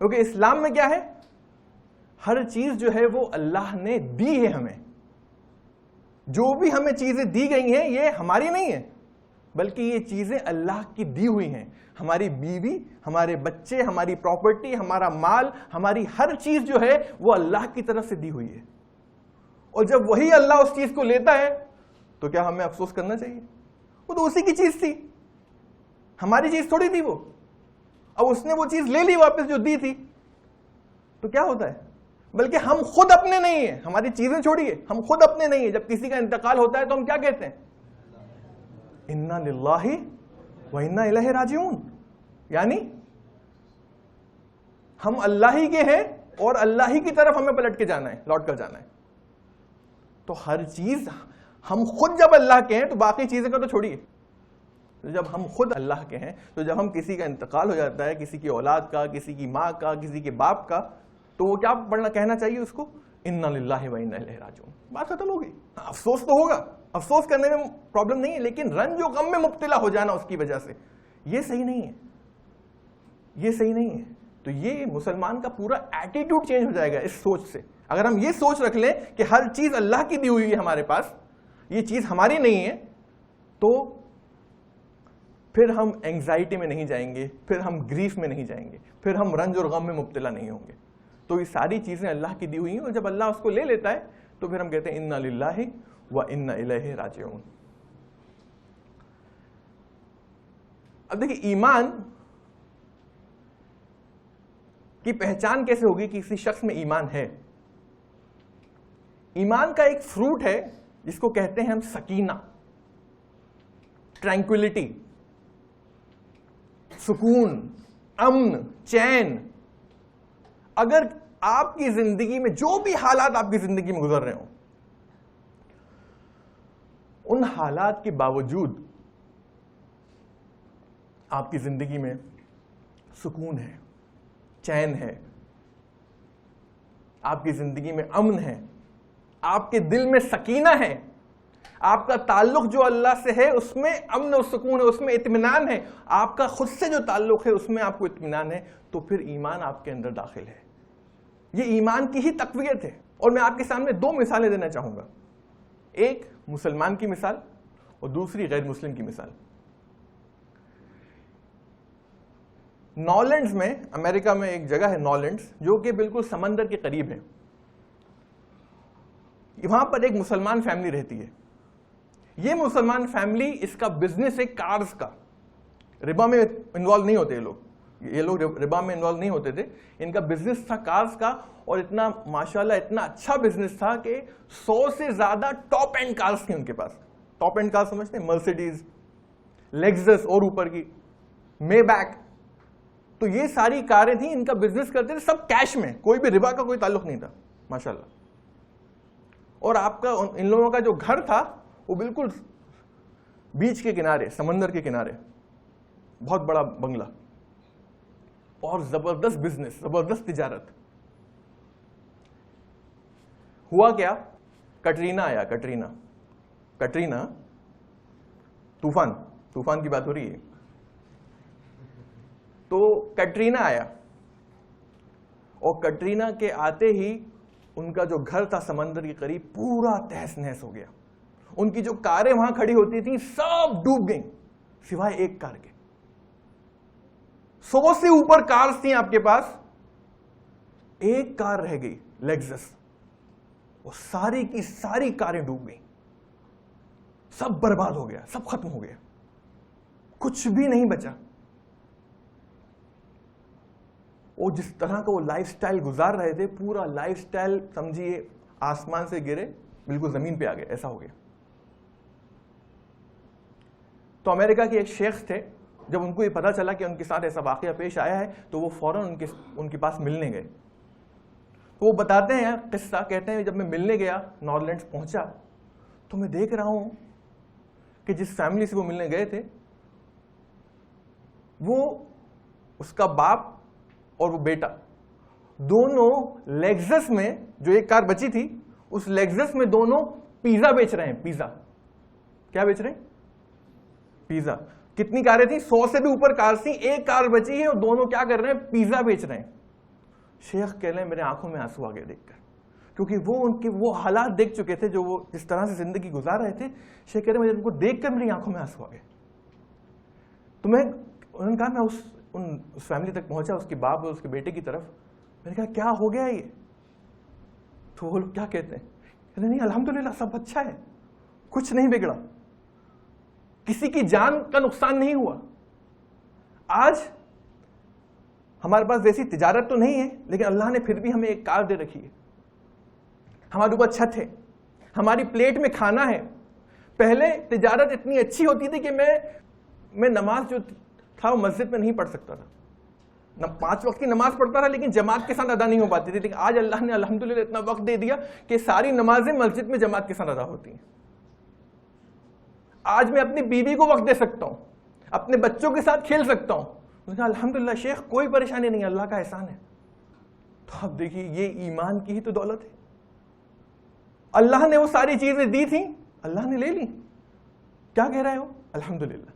کیونکہ اسلام میں کیا ہے؟ ہر چیز جو ہے وہ اللہ نے دی ہے ہمیں. جو بھی ہمیں چیزیں دی گئی ہیں یہ ہماری نہیں ہیں، بلکہ یہ چیزیں اللہ کی دی ہوئی ہیں. ہماری بیوی، ہمارے بچے، ہماری پراپرٹی، ہمارا مال، ہماری ہر چیز جو ہے وہ اللہ کی طرف سے دی ہوئی ہے. اور جب وہی اللہ اس چیز کو لیتا ہے تو کیا ہمیں افسوس کرنا چاہیے؟ وہ تو اسی کی چیز تھی، ہماری چیز تھوڑی تھی وہ. اب اس نے وہ چیز لے لی واپس جو دی تھی، تو کیا ہوتا ہے؟ بلکہ ہم خود اپنے نہیں ہیں. ہماری چیزیں چھوڑیے، ہم خود اپنے نہیں ہیں. جب کسی کا انتقال ہوتا ہے تو ہم کیا کہتے ہیں؟ انا للہ و انا الیہ راجعون. یعنی ہم اللہ ہی کے ہیں اور اللہ ہی کی طرف ہمیں پلٹ کے جانا ہے، لوٹ کر جانا ہے. تو ہر چیز ہم خود جب اللہ کے ہیں تو باقی چیزیں کا تو چھوڑیے. جب ہم خود اللہ کے ہیں تو جب ہم کسی کا انتقال ہو جاتا ہے، کسی کی اولاد کا، کسی کی ماں کا، کسی کے باپ کا، تو وہ کیا پڑھنا کہنا چاہیے اس کو؟ انا للہ و انا الیہ راجعون. بات ختم ہو گئی. افسوس تو ہوگا، افسوس کرنے میں پرابلم نہیں ہے، لیکن رنج و غم میں مبتلا ہو جانا اس کی وجہ سے یہ صحیح نہیں ہے، یہ صحیح نہیں ہے. تو یہ مسلمان کا پورا ایٹیٹیوڈ چینج ہو جائے گا اس سوچ سے. اگر ہم یہ سوچ رکھ لیں کہ ہر چیز اللہ کی دی ہوئی ہے ہمارے پاس، یہ چیز ہماری نہیں ہے، تو پھر ہم اینگزائٹی میں نہیں جائیں گے، پھر ہم گریف میں نہیں جائیں گے، پھر ہم رنج اور غم میں مبتلا نہیں ہوں گے. تو یہ ساری چیزیں اللہ کی دی ہوئی ہیں، اور جب اللہ اس کو لے لیتا ہے تو پھر ہم کہتے ہیں انا للہ و انا الیہ راجعون. اب دیکھیں ایمان کی پہچان کیسے ہوگی کہ کسی شخص میں ایمان ہے؟ ایمان کا ایک فروٹ ہے جس کو کہتے ہیں ہم سکینہ، ٹرینکولیٹی، سکون، امن، چین. اگر آپ کی زندگی میں جو بھی حالات آپ کی زندگی میں گزر رہے ہوں، ان حالات کے باوجود آپ کی زندگی میں سکون ہے، چین ہے، آپ کی زندگی میں امن ہے، آپ کے دل میں سکینہ ہے، آپ کا تعلق جو اللہ سے ہے اس میں امن و سکون ہے، اس میں اطمینان ہے، آپ کا خود سے جو تعلق ہے اس میں آپ کو اطمینان ہے، تو پھر ایمان آپ کے اندر داخل ہے. یہ ایمان کی ہی تقویت ہے. اور میں آپ کے سامنے دو مثالیں دینا چاہوں گا، ایک مسلمان کی مثال اور دوسری غیر مسلم کی مثال. نالینڈز میں، امریکہ میں ایک جگہ ہے نالینڈز، جو کہ بالکل سمندر کے قریب ہے. وہاں پر ایک مسلمان فیملی رہتی ہے. یہ مسلمان فیملی، اس کا بزنس ہے کارز کا. ربا میں انوالو نہیں ہوتے یہ لوگ ربا میں انوالو نہیں ہوتے تھے. ان کا بزنس تھا کارز کا، اور اتنا ماشاءاللہ اتنا اچھا بزنس تھا کہ 100 سے زیادہ ٹاپ اینڈ کارز تھیں ان کے پاس. ٹاپ اینڈ کارز سمجھتے ہیں؟ مرسیڈیز، لیگزس، اور اوپر کی مے بیک. تو یہ ساری کاریں تھیں، ان کا بزنس کرتے تھے سب کیش میں، کوئی بھی ربا کا کوئی تعلق نہیں تھا ماشاءاللہ. اور آپ کا ان لوگوں کا جو گھر تھا وہ بالکل بیچ کے کنارے، سمندر کے کنارے، بہت بڑا بنگلہ، اور زبردست بزنس، زبردست تجارت. ہوا کیا؟ کٹرینا آیا. کٹرینا طوفان کی بات ہو رہی ہے. تو کٹرینا آیا، اور کٹرینا کے آتے ہی ان کا جو گھر تھا سمندر کے قریب پورا تہس نہس ہو گیا. ان کی جو کاریں وہاں کھڑی ہوتی تھیں سب ڈوب گئیں سوائے ایک کار کے. 100 سے اوپر کارز تھیں آپ کے پاس، ایک کار رہ گئی لیگزس، وہ ساری کی ساری کاریں ڈوب گئیں. سب برباد ہو گیا، سب ختم ہو گیا، کچھ بھی نہیں بچا. وہ جس طرح کا وہ لائف سٹائل گزار رہے تھے، پورا لائف سٹائل سمجھیے آسمان سے گرے بالکل زمین پہ آ گئے، ایسا ہو گیا. تو امریکہ کے ایک شیخ تھے، جب ان کو یہ پتا چلا کہ ان کے ساتھ ایسا واقعہ پیش آیا ہے تو وہ فوراً ان کے پاس ملنے گئے. تو وہ بتاتے ہیں قصہ، کہتے ہیں جب میں ملنے گیا، نارلینڈس پہنچا، تو میں دیکھ رہا ہوں کہ جس فیملی سے وہ ملنے گئے تھے وہ اس کا باپ اور وہ بیٹا دونوں لیگزس میں، جو ایک کار بچی تھی اس لیگزس میں دونوں پیزا بیچ رہے ہیں. پیزا کیا بیچ رہے ہیں؟ پیزا. کتنی کاریں تھیں؟ 100 سے بھی اوپر کار تھیں، ایک کار بچی ہے اور دونوں کیا کر رہے ہیں؟ پیزا بیچ رہے ہیں. شیخ کہہ رہے ہیں میرے آنکھوں میں آنسو آ گئے دیکھ کر، کیونکہ وہ ان کے وہ حالات دیکھ چکے تھے جو وہ جس طرح سے زندگی گزار رہے تھے. شیخ کہہ رہے ہیں مجھے ان کو دیکھ کر میری آنکھوں میں آنسو آ گئے. تو انہوں نے کہا میں اس فیملی تک پہنچا، اس کے باپ اور اس کے بیٹے کی طرف. میں نے کہا کیا ہو گیا یہ؟ تو وہ لوگ کیا کہتے ہیں؟ کہتے ہیں نہیں الحمدللہ سب اچھا ہے، کچھ نہیں بگڑا، کسی کی جان کا نقصان نہیں ہوا. آج ہمارے پاس ویسی تجارت تو نہیں ہے لیکن اللہ نے پھر بھی ہمیں ایک کار دے رکھی ہے، ہمارے اوپر چھت ہے، ہماری پلیٹ میں کھانا ہے. پہلے تجارت اتنی اچھی ہوتی تھی کہ میں نماز جو تھا وہ مسجد میں نہیں پڑھ سکتا تھا، 5 وقت کی نماز پڑھتا تھا لیکن جماعت کے ساتھ ادا نہیں ہو پاتی تھی. لیکن آج اللہ نے الحمدللہ اتنا وقت دے دیا کہ ساری نمازیں مسجد میں جماعت کے ساتھ ادا ہوتی ہیں. آج میں اپنی بیوی کو وقت دے سکتا ہوں، اپنے بچوں کے ساتھ کھیل سکتا ہوں. الحمدللہ شیخ کوئی پریشانی نہیں، اللہ کا احسان ہے. تو اب دیکھیے یہ ایمان کی ہی تو دولت ہے. اللہ نے وہ ساری چیزیں دی تھیں، اللہ نے لے لی. کیا کہہ رہے ہو؟ الحمدللہ.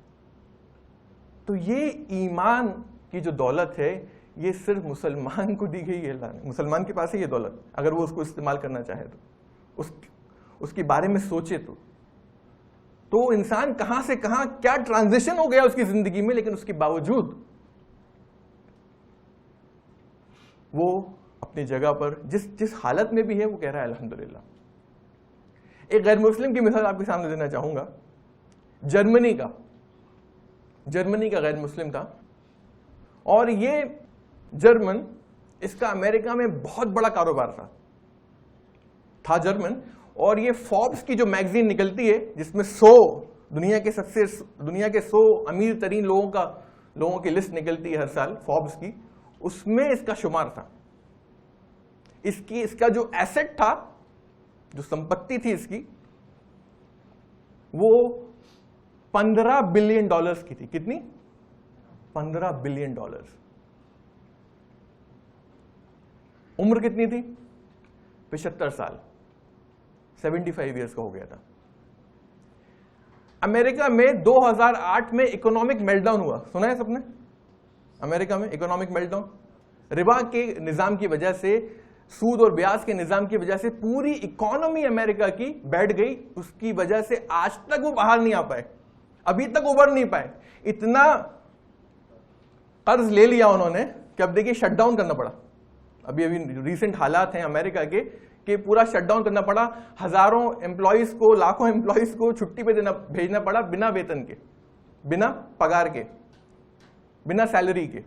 تو یہ ایمان کی جو دولت ہے یہ صرف مسلمان کو دی گئی ہے. اللہ نے مسلمان کے پاس ہے یہ دولت، اگر وہ اس کو استعمال کرنا چاہے تو، اس کے بارے میں سوچے تو انسان کہاں سے کہاں کیا ٹرانزیشن ہو گیا اس کی زندگی میں. لیکن اس کے باوجود وہ اپنی جگہ پر جس حالت میں بھی ہے وہ کہہ رہا ہے الحمدللہ. ایک غیر مسلم کی مثال آپ کے سامنے دینا چاہوں گا. جرمنی کا غیر مسلم تھا، اور یہ جرمن، اس کا امریکہ میں بہت بڑا کاروبار تھا جرمن. اور یہ فوربس کی جو میگزین نکلتی ہے جس میں 100 دنیا کے 100 امیر ترین لوگوں کی لسٹ نکلتی ہے ہر سال فوربس کی، اس میں اس کا شمار تھا. اس کا جو ایسٹ تھا، جو سمپتی تھی اس کی، وہ $15 بلین کی تھی. کتنی؟ $15 بلین. عمر کتنی تھی؟ 75 سال، 75 ایئرس کا ہو گیا تھا. امریکہ میں 2008 میں اکنامک میلٹ ڈاؤن ہوا، سنا ہے سب نے؟ امریکہ میں اکنامک میلٹ ڈاؤن، ربا کے نظام کی وجہ سے، سود اور بیاج کے نظام کی وجہ سے پوری اکانومی امریکہ کی بیٹھ گئی. اس کی وجہ سے آج تک وہ باہر نہیں آ پائے، ابھی تک ابھر نہیں پائے. اتنا قرض لے لیا انہوں نے کہ اب دیکھیے شٹ ڈاؤن کرنا پڑا. ابھی ریسنٹ حالات ہیں امریکہ کے کہ پورا شٹ ڈاؤن کرنا پڑا. ہزاروں امپلائیز کو، لاکھوں امپلائیز کو چھٹی پہ بھیجنا پڑا، بنا ویتن کے، بنا پگار کے، بنا سیلری کے.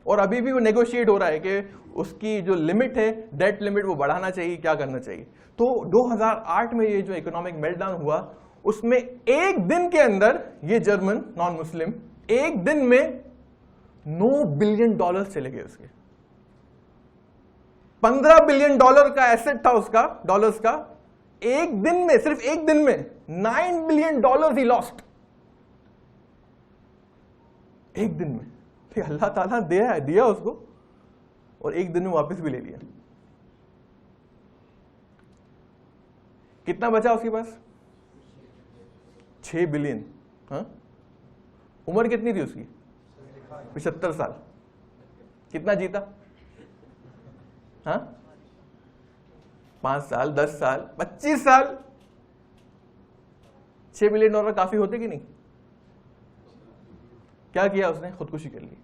اور ابھی بھی وہ نیگوشیٹ ہو رہا ہے کہ اس کی جو لمٹ ہے، ڈیٹ لمٹ، وہ بڑھانا چاہیے، کیا کرنا چاہیے. تو 2008 میں یہ جو اکنامک میلٹ ڈاؤن ہوا، اس میں ایک دن کے اندر یہ جرمن نان مسلم ایک دن میں $9 بلین چلے گئے. اس کے $15 بلین کا ایسٹ تھا اس کا، ڈالرز کا. ایک دن میں، صرف ایک دن میں $9 بلین ہی لاسٹ. ایک دن میں. اللہ تعالیٰ دیا اس کو، اور ایک دن میں واپس بھی لے لیا. کتنا بچا اس کے پاس؟ 6 بلین. ہاں، عمر کتنی تھی اس کی؟ 75 سال. کتنا جیتا؟ ہاں، 5 سال، 10 سال، 25 سال. $6 بلین کافی ہوتے کہ نہیں؟ کیا کیا اس نے؟ خودکشی کر لی.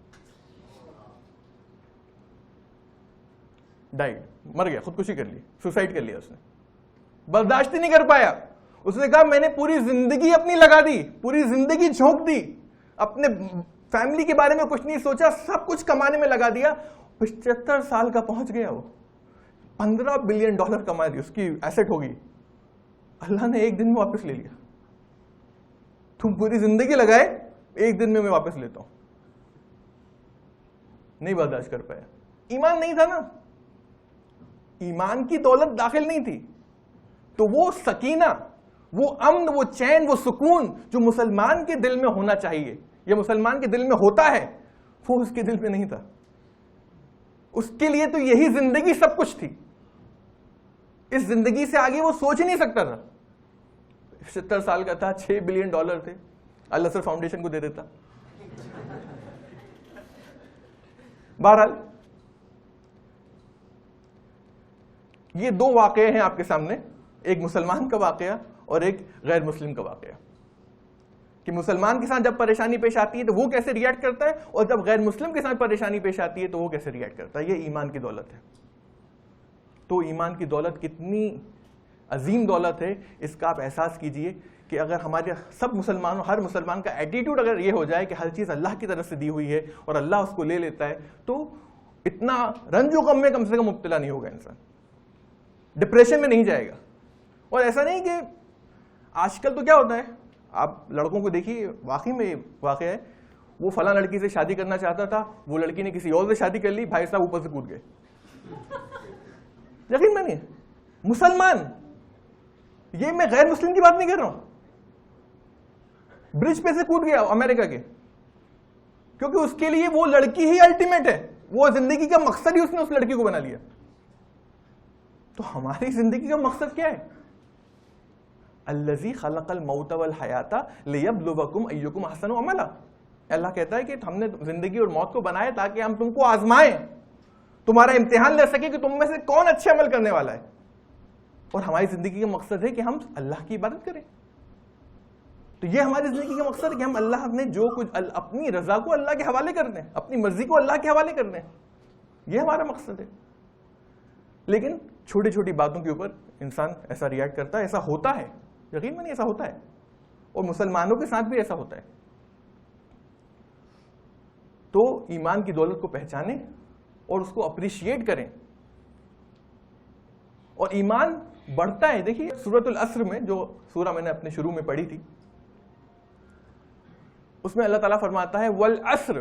ڈائیڈ، مر گیا، خودکشی کر لی، سوسائڈ کر لیا. اس نے برداشت ہی نہیں کر پایا. اس نے کہا میں نے پوری زندگی اپنی لگا دی، پوری زندگی جھونک دی، اپنے فیملی کے بارے میں کچھ نہیں سوچا, سب کچھ کمانے میں لگا دیا. 75 سال کا پہنچ گیا, وہ $15 بلین کما دی, اس کی ایسٹ ہوگی. اللہ نے ایک دن میں واپس لے لیا. تم پوری زندگی لگائے, ایک دن میں واپس لیتا ہوں. نہیں برداشت کر پایا. ایمان نہیں تھا نا, ایمان کی دولت داخل نہیں تھی. تو وہ سکینہ, وہ امن, وہ چین, وہ سکون جو مسلمان کے دل میں ہونا چاہیے یا مسلمان کے دل میں ہوتا ہے, وہ اس کے دل میں نہیں تھا. اس کے لیے تو یہی زندگی سب کچھ تھی. اس زندگی سے آگے وہ سوچ ہی نہیں سکتا تھا. 70 سال کا تھا, $6 بلین تھے, اللہ سر فاؤنڈیشن کو دے دیتا. بہرحال یہ دو واقعے ہیں آپ کے سامنے, ایک مسلمان کا واقعہ اور ایک غیر مسلم کا واقعہ, کہ مسلمان کے ساتھ جب پریشانی پیش آتی ہے تو وہ کیسے ریئیکٹ کرتا ہے, اور جب غیر مسلم کے ساتھ پریشانی پیش آتی ہے تو وہ کیسے ریئیکٹ کرتا ہے. یہ ایمان کی دولت ہے. تو ایمان کی دولت کتنی عظیم دولت ہے, اس کا آپ احساس کیجئے کہ اگر ہمارے سب مسلمانوں, ہر مسلمان کا ایٹیٹیوڈ اگر یہ ہو جائے کہ ہر چیز اللہ کی طرف سے دی ہوئی ہے اور اللہ اس کو لے لیتا ہے, تو اتنا رنج و غم میں کم سے کم مبتلا نہیں ہوگا انسان, ڈپریشن میں نہیں جائے گا. اور ایسا نہیں کہ آج کل تو کیا ہوتا ہے, آپ لڑکوں کو دیکھیے, واقعی میں واقعہ ہے, وہ فلاں لڑکی سے شادی کرنا چاہتا تھا, وہ لڑکی نے کسی اور سے شادی کر لی, بھائی صاحب اوپر سے کود گئے. یقین مانیے, مسلمان, یہ میں غیر مسلم کی بات نہیں کر رہا ہوں, برج پہ سے کود گیا امریکہ کے, کیونکہ اس کے لیے وہ لڑکی ہی الٹیمیٹ ہے, وہ زندگی کا مقصد ہی اس نے اس لڑکی کو بنا لیا. تو ہماری زندگی کا مقصد کیا ہے؟ الذی خلق الموت والحیات لیبلوکم ایکم احسن عملا. اللہ کہتا ہے کہ ہم نے زندگی اور موت کو بنایا تاکہ ہم تم کو آزمائیں, تمہارا امتحان لے سکے کہ تم میں سے کون اچھے عمل کرنے والا ہے. اور ہماری زندگی کا مقصد ہے کہ ہم اللہ کی عبادت کریں. تو یہ ہماری زندگی کا مقصد ہے کہ ہم اللہ نے جو کچھ اپنی رضا کو اللہ کے حوالے کر دیں, اپنی مرضی کو اللہ کے حوالے کر دیں, یہ ہمارا مقصد ہے. لیکن چھوٹی چھوٹی باتوں کے اوپر انسان ایسا ریئیکٹ کرتا ہے, ایسا ہوتا ہے, یقین میں نہیں ایسا ہوتا ہے, اور مسلمانوں کے ساتھ بھی ایسا ہوتا ہے. تو ایمان کی دولت کو پہچانیں اور اس کو اپریشیٹ کریں, اور ایمان بڑھتا ہے. دیکھیے سورۃ العصر میں, جو سورہ میں نے اپنے شروع میں پڑھی تھی, اس میں اللہ تعالیٰ فرماتا ہے والعصر,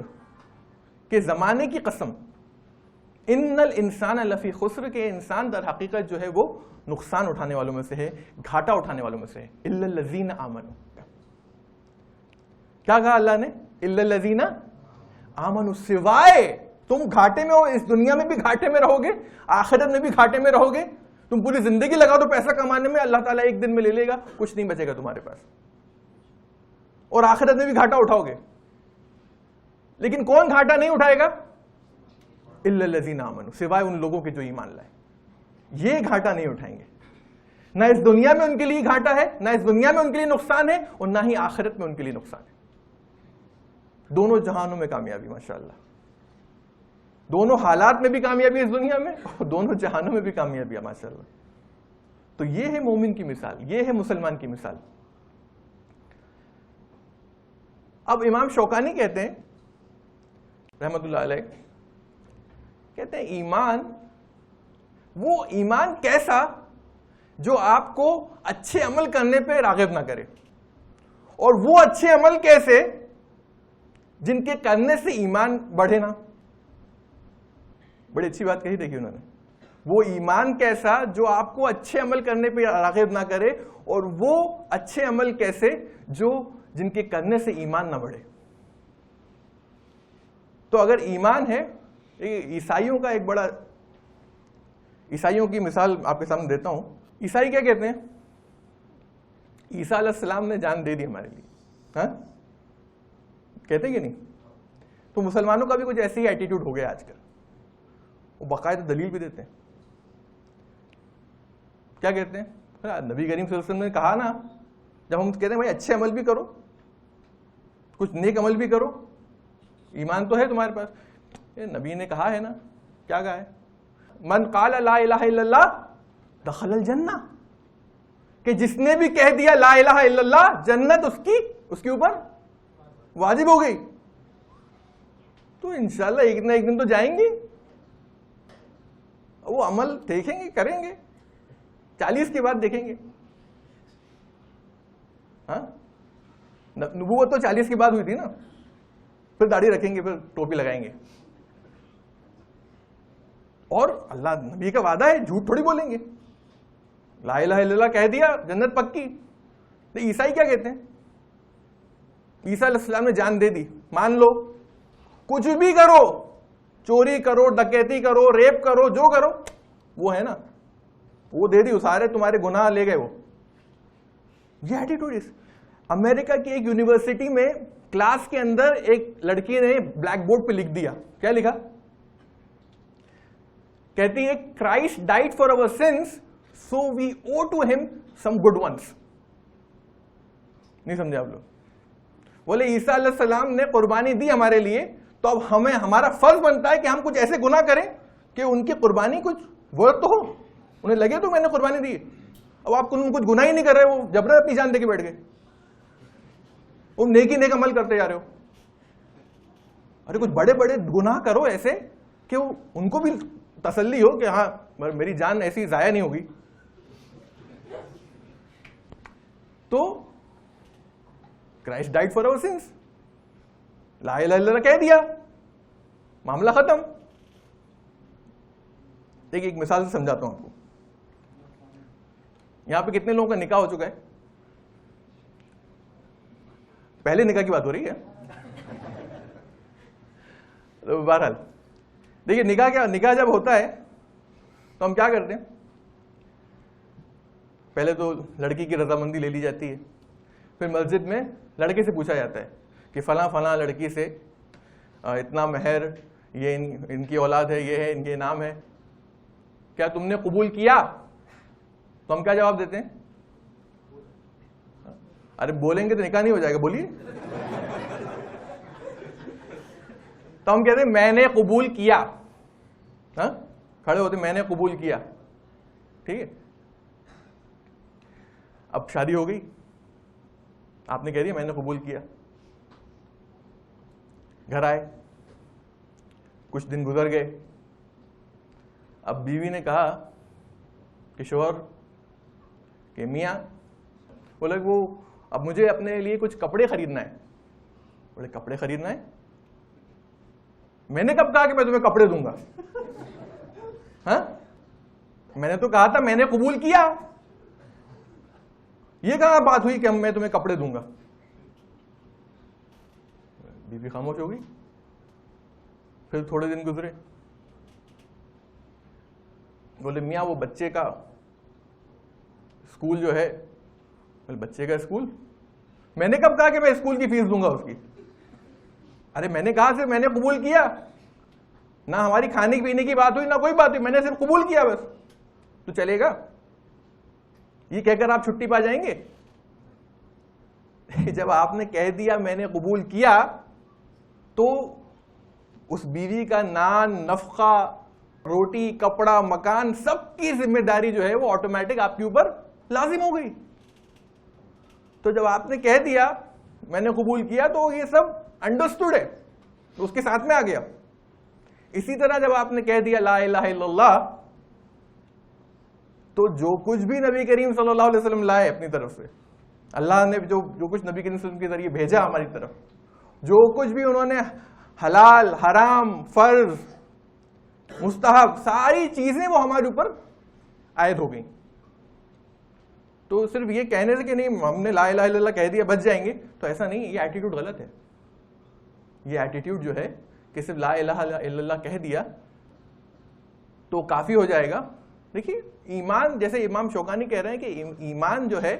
کہ زمانے کی قسم, ان الانسان لفی خسر, کے انسان در حقیقت جو ہے وہ نقصان اٹھانے والوں میں سے ہے, گھاٹا اٹھانے والوں میں سے ہے. الا الذین آمنوا, کیا کہا اللہ نے؟ الا الذین آمنوا, سوائے, تم گھاٹے میں ہو, اس دنیا میں بھی گھاٹے میں رہو گے, آخرت میں بھی گھاٹے میں رہو گے. تم پوری زندگی لگا دو پیسہ کمانے میں, اللہ تعالیٰ ایک دن میں لے لے گا, کچھ نہیں بچے گا تمہارے پاس, اور آخرت میں بھی گھاٹا اٹھاؤ گے. لیکن کون گھاٹا نہیں اٹھائے گا؟ الا الذین آمنوا, سوائے ان لوگوں کے جو ایمان لائے, یہ گھاٹا نہیں اٹھائیں گے. نہ اس دنیا میں ان کے لیے گھاٹا ہے, نہ اس دنیا میں ان کے لیے نقصان ہے, اور نہ ہی آخرت میں ان کے لیے نقصان ہے. دونوں جہانوں میں کامیابی, ماشاءاللہ, دونوں حالات میں بھی کامیابی اس دنیا میں, اور دونوں جہانوں میں بھی کامیابی ہے, ماشاءاللہ. تو یہ ہے مومن کی مثال, یہ ہے مسلمان کی مثال. اب امام شوکانی کہتے ہیں رحمت اللہ علیہ, کہتے ہیں ایمان, وہ ایمان کیسا جو آپ کو اچھے عمل کرنے پہ راغب نہ کرے, اور وہ اچھے عمل کیسے جن کے کرنے سے ایمان بڑھے نا. بڑی اچھی بات کہی دیکھیے انہوں نے, وہ ایمان کیسا جو آپ کو اچھے عمل کرنے پہ راغب نہ کرے, اور وہ اچھے عمل کیسے جو جن کے کرنے سے ایمان نہ بڑھے. تو اگر ایمان ہے, عیسائیوں کا ایک بڑا, عیسائیوں کی مثال آپ کے سامنے دیتا ہوں. عیسائی کیا کہتے ہیں؟ عیسیٰ علیہ السلام نے جان دے دی ہمارے لیے, ہاں کہتے ہیں کہ نہیں؟ تو مسلمانوں کا بھی کچھ ایسے ہی ایٹیٹیوڈ ہو گیا آج کل, وہ باقاعدہ دلیل بھی دیتے ہیں. کیا کہتے ہیں؟ نبی کریم صلی اللہ علیہ وسلم نے کہا نا, جب ہم کہتے ہیں بھائی اچھے عمل بھی کرو, کچھ نیک عمل بھی کرو, ایمان تو ہے تمہارے پاس, نبی نے کہا ہے نا, کیا کہا ہے؟ من قال لا الہ الا اللہ دخل الجنہ, کہ جس نے بھی کہہ دیا لا الہ الا اللہ, جنت اس کے اوپر واجب ہو گئی تو انشاءاللہ ایک نہ ایک دن تو جائیں گے, وہ عمل دیکھیں گے, کریں گے, 40 کے بعد دیکھیں گے. ہاں نبوت تو 40 کے بعد ہوئی تھی نا, پھر داڑھی رکھیں گے, پھر ٹوپی لگائیں گے, اور اللہ نبی کا وعدہ ہے, جھوٹ تھوڑی بولیں گے. لا الہ الا اللہ کہہ دیا جنت پکی. تو عیسائی کیا کہتے ہیں, عیسیٰ علیہ السلام نے جان دے دی, مان لو کچھ بھی کرو, چوری کرو, ڈکیتی کرو, ریپ کرو, جو کرو, وہ ہے نا, وہ دے دی, سارے تمہارے گناہ لے گئے وہ. یہ ایٹیٹیوڈ. امریکہ کی ایک یونیورسٹی میں کلاس کے اندر ایک لڑکی نے بلیک بورڈ پہ لکھ دیا, کیا لکھا, کہتی ہے Christ died for our sins so we owe to him some good ones. نہیں سمجھے آپ لوگ؟ بولے عیسیٰ علیہ السلام نے قربانی دی ہمارے لیے, تو اب ہمیں ہمارا فرض بنتا ہے کہ ہم کچھ ایسے گناہ کریں کہ ان کی قربانی کچھ ورتھ تو ہو, انہیں لگے تو میں نے قربانی دی. اب آپ کچھ گناہ ہی نہیں کر رہے, وہ جبرن اپنی جان دے کے بیٹھ گئے, وہ نیکی نیک عمل کرتے جا رہے ہو. ارے کچھ بڑے بڑے گناہ کرو ایسے کہ ان کو بھی تسلی ہو کہ ہاں میری جان ایسی ضائع نہیں ہوگی. تو Christ died for our sins, لا الہ الا اللہ کہہ دیا, معاملہ ختم. ایک مثال سے سمجھاتا ہوں آپ کو. یہاں پہ کتنے لوگوں کا نکاح ہو چکا ہے؟ پہلے نکاح کی بات ہو رہی ہے. بہرحال دیکھیے نکاح جب ہوتا ہے تو ہم کیا کرتے ہیں, پہلے تو لڑکی کی رضامندی لے لی جاتی ہے, پھر مسجد میں لڑکے سے پوچھا جاتا ہے کہ فلاں فلاں لڑکی سے اتنا مہر, یہ ان کی اولاد ہے, یہ ہے, ان کے نام ہے, کیا تم نے قبول کیا؟ تو ہم کیا جواب دیتے ہیں؟ ارے بولیں گے تو نکاح نہیں ہو جائے گا, بولیے. تو ہم کہتے ہیں میں نے قبول کیا. ہاں کھڑے ہوتے, میں نے قبول کیا, ٹھیک ہے. اب شادی ہو گئی, آپ نے کہہ دیا میں نے قبول کیا. گھر آئے, کچھ دن گزر گئے, اب بیوی نے کہا کہ شوہر کہ میاں, بولے وہ اب مجھے اپنے لیے کچھ کپڑے خریدنا ہے. بولے کپڑے خریدنا ہے؟ میں نے کب کہا کہ میں تمہیں کپڑے دوں گا؟ ہاں میں نے تو کہا تھا میں نے قبول کیا. یہ کہاں بات ہوئی کہ میں تمہیں کپڑے دوں گا؟ بیوی خاموش ہو گئی. پھر تھوڑے دن گزرے, بولے میاں وہ بچے کا اسکول جو ہے. بولے بچے کا اسکول؟ میں نے کب کہا کہ میں اسکول کی فیس دوں گا اس کی؟ ارے میں نے کہا صرف میں نے قبول کیا, نہ ہماری کھانے پینے کی بات ہوئی نہ کوئی بات ہوئی, میں نے صرف قبول کیا بس. تو چلے گا یہ کہہ کر آپ چھٹی پا جائیں گے؟ جب آپ نے کہہ دیا میں نے قبول کیا تو اس بیوی کا نان, نفقہ, روٹی, کپڑا, مکان, سب کی ذمہ داری جو ہے وہ آٹومیٹک آپ کے اوپر لازم ہو گئی. تو جب آپ نے کہہ دیا میں نے قبول کیا تو یہ سب انڈرسٹوڈ ہے, تو اس کے ساتھ میں آ گیا. اسی طرح جب آپ نے کہہ دیا لا الہ الا اللہ, تو جو کچھ بھی نبی کریم صلی اللہ علیہ وسلم لائے اپنی طرف سے, اللہ نے جو کچھ نبی کریم صلی اللہ علیہ وسلم کے ذریعے بھیجا ہماری طرف, جو کچھ بھی انہوں نے حلال, حرام, فرض, مستحب, ساری چیزیں وہ ہمارے اوپر عائد ہو گئیں. تو صرف یہ کہنے سے کہ نہیں ہم نے لا الہ الا اللہ کہہ دیا بچ جائیں گے, تو ایسا نہیں. یہ ایٹیٹیوڈ غلط ہے. یہ ایٹیٹیوڈ جو ہے کہ صرف لا الہ الا اللہ کہہ دیا تو کافی ہو جائے گا. دیکھیے ایمان, جیسے امام شوکانی کہہ رہے ہیں کہ ایمان جو ہے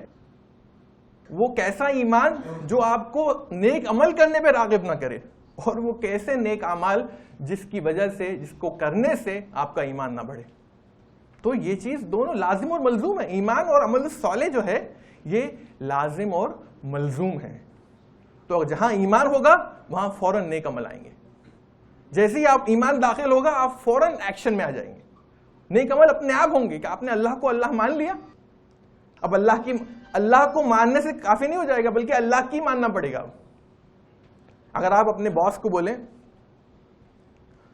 وہ کیسا ایمان جو آپ کو نیک عمل کرنے پہ راغب نہ کرے, اور وہ کیسے نیک اعمال جس کی وجہ سے, جس کو کرنے سے آپ کا ایمان نہ بڑھے. تو یہ چیز دونوں لازم اور ملزوم ہے. ایمان اور عمل صالح جو ہے یہ لازم اور ملزوم ہے. تو جہاں ایمان ہوگا وہاں فوراً نیک عمل آئیں گے. جیسے ہی آپ ایمان داخل ہوگا آپ فوراً ایکشن میں آ جائیں گے. نیک عمل اپنے آپ ہوں گے کہ آپ نے اللہ کو اللہ مان لیا. اب اللہ کو ماننے سے کافی نہیں ہو جائے گا, بلکہ اللہ کی ماننا پڑے گا. اگر آپ اپنے باس کو بولیں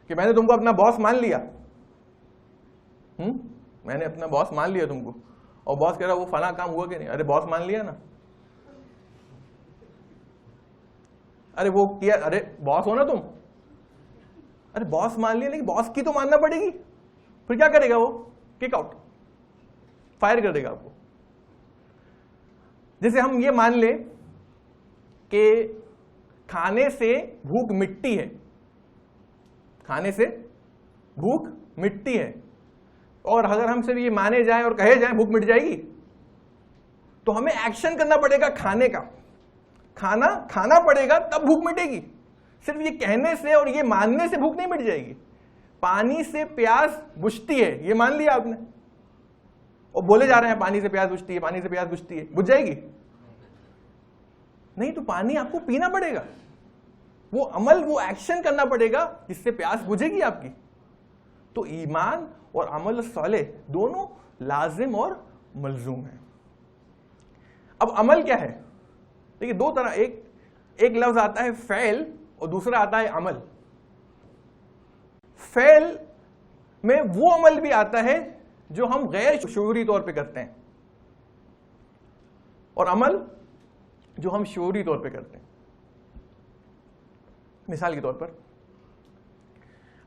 کہ میں نے تم کو اپنا باس مان لیا، میں نے اپنا باس مان لیا تم کو، اور باس کہہ رہا وہ فلاں کام ہوا کہ نہیں، ارے باس مان لیا نا، ارے وہ کیا، ارے باس ہو نا تم، ارے باس مان لیا، لیکن باس کی تو ماننا پڑے گی، پھر کیا کرے گا وہ؟ کک آؤٹ، فائر کر دے گا آپ کو. جیسے ہم یہ مان لیں کہ کھانے سے بھوک مٹتی ہے، کھانے سے بھوک مٹتی ہے، اور اگر ہم صرف یہ مانے جائیں اور کہے جائیں بھوک مٹ جائے گی، تو ہمیں ایکشن کرنا پڑے گا کھانے کا، کھانا پڑے گا تب بھوک مٹے گی. صرف یہ کہنے سے اور یہ ماننے سے بھوک نہیں مٹ جائے گی. پانی سے پیاس بجھتی ہے، یہ مان لیا آپ نے، اور بولے جا رہے ہیں پانی سے پیاس بجھتی ہے، پانی سے پیاس بجھتی ہے، بجھ جائے گی نہیں. تو پانی آپ کو پینا پڑے گا، وہ عمل، وہ ایکشن کرنا پڑے گا جس سے پیاس بجھے گی آپ کی. تو ایمان اور عمل صالح دونوں لازم اور ملزوم ہیں. اب عمل کیا ہے؟ دیکھیے دو طرح، ایک لفظ آتا ہے فعل اور دوسرا آتا ہے عمل. فعل میں وہ عمل بھی آتا ہے جو ہم غیر شعوری طور پہ کرتے ہیں، اور عمل جو ہم شعوری طور پہ کرتے ہیں. مثال کے طور پر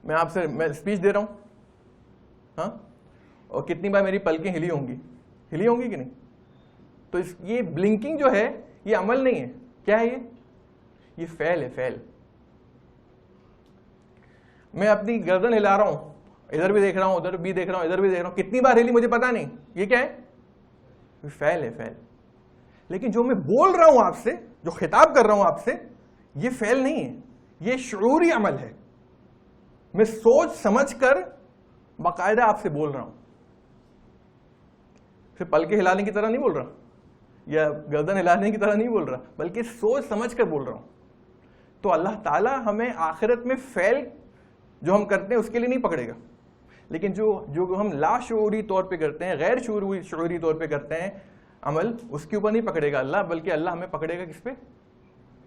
میں آپ سے اسپیچ دے رہا ہوں، ہاں، اور کتنی بار میری پلکیں ہلی ہوں گی کہ نہیں؟ تو یہ بلنکنگ جو ہے یہ عمل نہیں ہے. کیا ہے یہ فعل ہے. فعل میں اپنی گردن ہلا رہا ہوں، ادھر بھی دیکھ رہا ہوں، ادھر بھی دیکھ رہا ہوں، ادھر بھی دیکھ رہا ہوں، کتنی بار ہلی مجھے پتا نہیں، یہ کیا ہے؟ یہ فعل ہے. فعل. لیکن جو میں بول رہا ہوں آپ سے، جو خطاب کر رہا ہوں آپ سے، یہ فعل نہیں ہے، یہ شعوری عمل ہے. میں سوچ سمجھ کر باقاعدہ آپ سے بول رہا ہوں. پھر پلکیں ہلانے کی طرح نہیں بول رہا یا گردن ہلانے کی طرح نہیں بول رہا، بلکہ سوچ سمجھ کر بول رہا ہوں. تو اللہ تعالیٰ ہمیں آخرت میں فعل جو ہم کرتے ہیں اس کے لیے نہیں پکڑے گا، لیکن جو ہم لا شعوری طور پہ کرتے ہیں، غیر شعوری طور پہ کرتے ہیں عمل، اس کے اوپر نہیں پکڑے گا اللہ، بلکہ اللہ ہمیں پکڑے گا کس پہ؟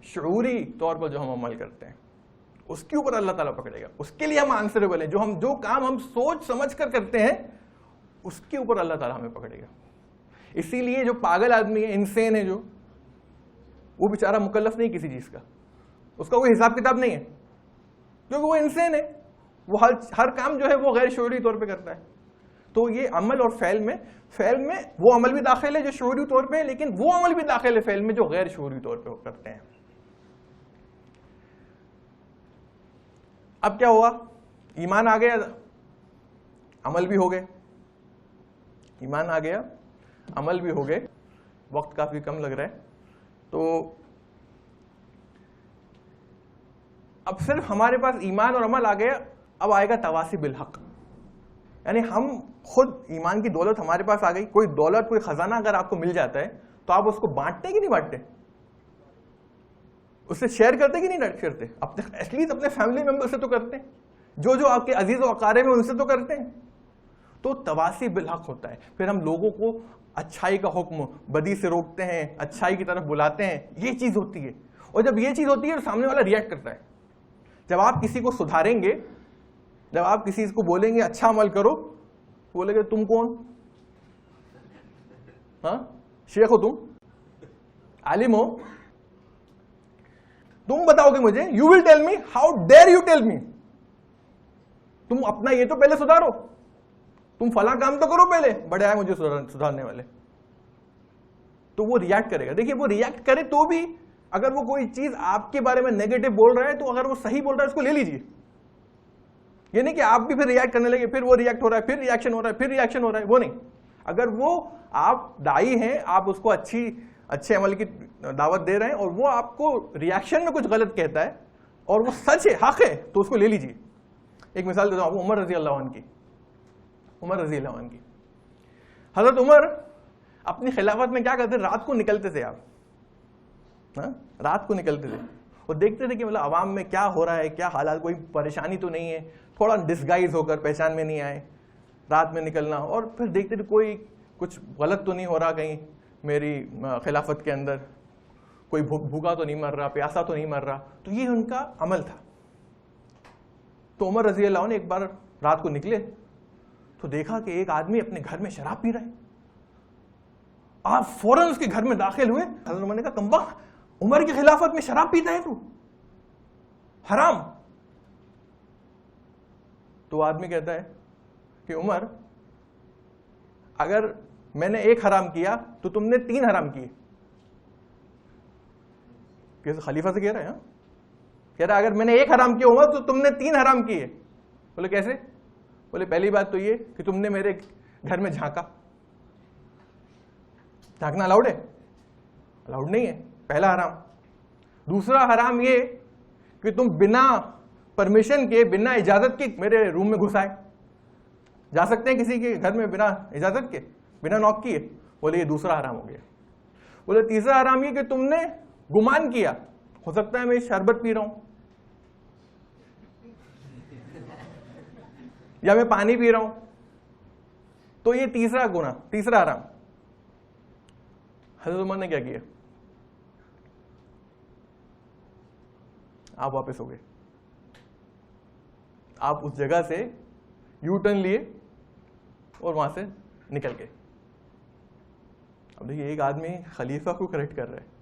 شعوری طور پر جو ہم عمل کرتے ہیں اس کے اوپر اللہ تعالیٰ پکڑے گا. اس کے لیے ہم آنسریبل ہیں. جو کام ہم سوچ سمجھ کر کرتے ہیں اس کے اوپر اللہ تعالیٰ ہمیں پکڑے گا. اسی لیے جو پاگل آدمی ہے، انسان ہے، جو وہ بیچارہ مکلف نہیں کسی چیز کا، اس کا کوئی حساب کتاب نہیں ہے، کیونکہ وہ انسان ہے، وہ ہر کام جو ہے وہ غیر شعوری طور پہ کرتا ہے. تو یہ عمل اور فعل میں وہ عمل بھی داخل ہے جو شعوری طور پہ ہے، لیکن وہ عمل بھی داخل ہے فعل میں جو غیر شعوری طور پہ کرتے ہیں. اب کیا ہوا؟ ایمان آ گیا، عمل بھی ہو گئے. ایمان آ گیا، عمل بھی ہو گئے. وقت کافی کم لگ رہا ہے، تو اب صرف ہمارے پاس ایمان اور عمل آ گیا. اب آئے گا تواصی بالحق، یعنی ہم خود ایمان کی دولت ہمارے پاس آ گئی. کوئی دولت، کوئی خزانہ اگر آپ کو مل جاتا ہے تو آپ اس کو بانٹتے کہ نہیں بانٹتے؟ اس سے شیئر کرتے کہ نہیں کرتے؟ ایٹ لیسٹ اپنے فیملی ممبر سے تو کرتے ہیں، جو آپ کے عزیز و اقارب ہیں ان سے تو کرتے ہیں. تو تواصی بالحق ہوتا ہے. پھر ہم لوگوں کو اچھائی کا حکم، بدی سے روکتے ہیں، اچھائی کی طرف بلاتے ہیں. یہ چیز ہوتی ہے. اور جب یہ چیز ہوتی ہے تو سامنے والا ریئیکٹ کرتا ہے. جب آپ کسی کو سدھاریں گے، جب آپ کسی کو بولیں گے اچھا عمل کرو، بولے گے تم کون؟ ہاں، شیخ ہو تم؟ عالم ہو؟ تم بتاؤ گے مجھے. You will tell me, how dare you tell me. تم اپنا یہ تو پہلے سدھارو، تم فلاں کام تو کرو پہلے، بڑے آئے مجھے سدھارنے والے. تو وہ ریئیکٹ کرے گا. دیکھیے وہ ریئیکٹ کرے تو بھی اگر وہ کوئی چیز آپ کے بارے میں نیگیٹو بول رہا ہے تو اگر وہ صحیح بول رہا ہے اس کو لے لیجیے. یہ نہیں کہ آپ بھی پھر ریئیکٹ کرنے لگے، پھر وہ ریئیکٹ ہو رہا ہے، پھر ریئیکشن ہو رہا ہے، پھر ریئیکشن ہو رہا ہے. وہ نہیں. اگر وہ آپ دائی ہیں، آپ اس کو اچھے عمل کی دعوت دے رہے ہیں اور وہ آپ کو ریئیکشن میں کچھ غلط کہتا ہے اور وہ سچ ہے، حق ہے، تو اس کو لے لیجیے. ایک مثال دیتا ہوں آپ کو، عمر رضی اللہ عنہ کی. عمر رضی اللہ عنہ کی، حضرت عمر اپنی خلافت میں کیا کرتے تھے؟ رات کو نکلتے تھے. آپ رات کو نکلتے تھے اور دیکھتے تھے کہ مطلب عوام میں کیا ہو رہا ہے، کیا حالات، کوئی پریشانی تو نہیں ہے، تھوڑا ڈسگائز ہو کر پہچان میں نہیں آئے رات میں نکلنا. اور پھر دیکھتے تھے کوئی کچھ غلط تو نہیں ہو رہا کہیں میری خلافت کے اندر. کوئی بھوکا تو نہیں مر رہا, پیاسا تو نہیں مر رہا. تو یہ ان کا عمل تھا. تو عمر رضی اللہ عنہ ایک بار رات کو نکلے تو دیکھا کہ ایک آدمی اپنے گھر میں شراب پی رہا ہے. آپ فوراً اس کے گھر میں داخل ہوئے. حضرت عمر نے کہا کمبخت, عمر کی خلافت میں شراب پیتا ہے تو, حرام. تو آدمی کہتا ہے کہ عمر, اگر میں نے ایک حرام کیا تو تم نے 3 حرام کیے. کیسے خلیفہ سے کہہ رہے ہیں, کہہ رہا اگر میں نے ایک حرام کیا عمر تو تم نے 3 حرام کیے. بولے کیسے؟ بولے پہلی بات تو یہ کہ تم نے میرے گھر میں جھانکا. جھانکنا الاؤڈ ہے؟ الاؤڈ نہیں ہے, پہلا حرام. دوسرا حرام یہ کہ تم بنا پرمیشن کے, بنا اجازت کے میرے روم میں گھس آئے. جا سکتے ہیں کسی کے گھر میں بنا اجازت کے, بنا نوک کیے؟ بولے یہ دوسرا حرام ہو گیا. بولے تیسرا حرام یہ کہ تم نے گمان کیا, ہو سکتا ہے میں شربت پی رہا ہوں یا میں پانی پی رہا ہوں. تو یہ تیسرا گناہ, تیسرا حرام. حضرت عمر نے کیا کیا؟ آپ واپس ہو گئے. آپ اس جگہ سے یو ٹرن لیے اور وہاں سے نکل گئے. اب دیکھیے ایک آدمی خلیفہ کو کریکٹ کر رہا ہے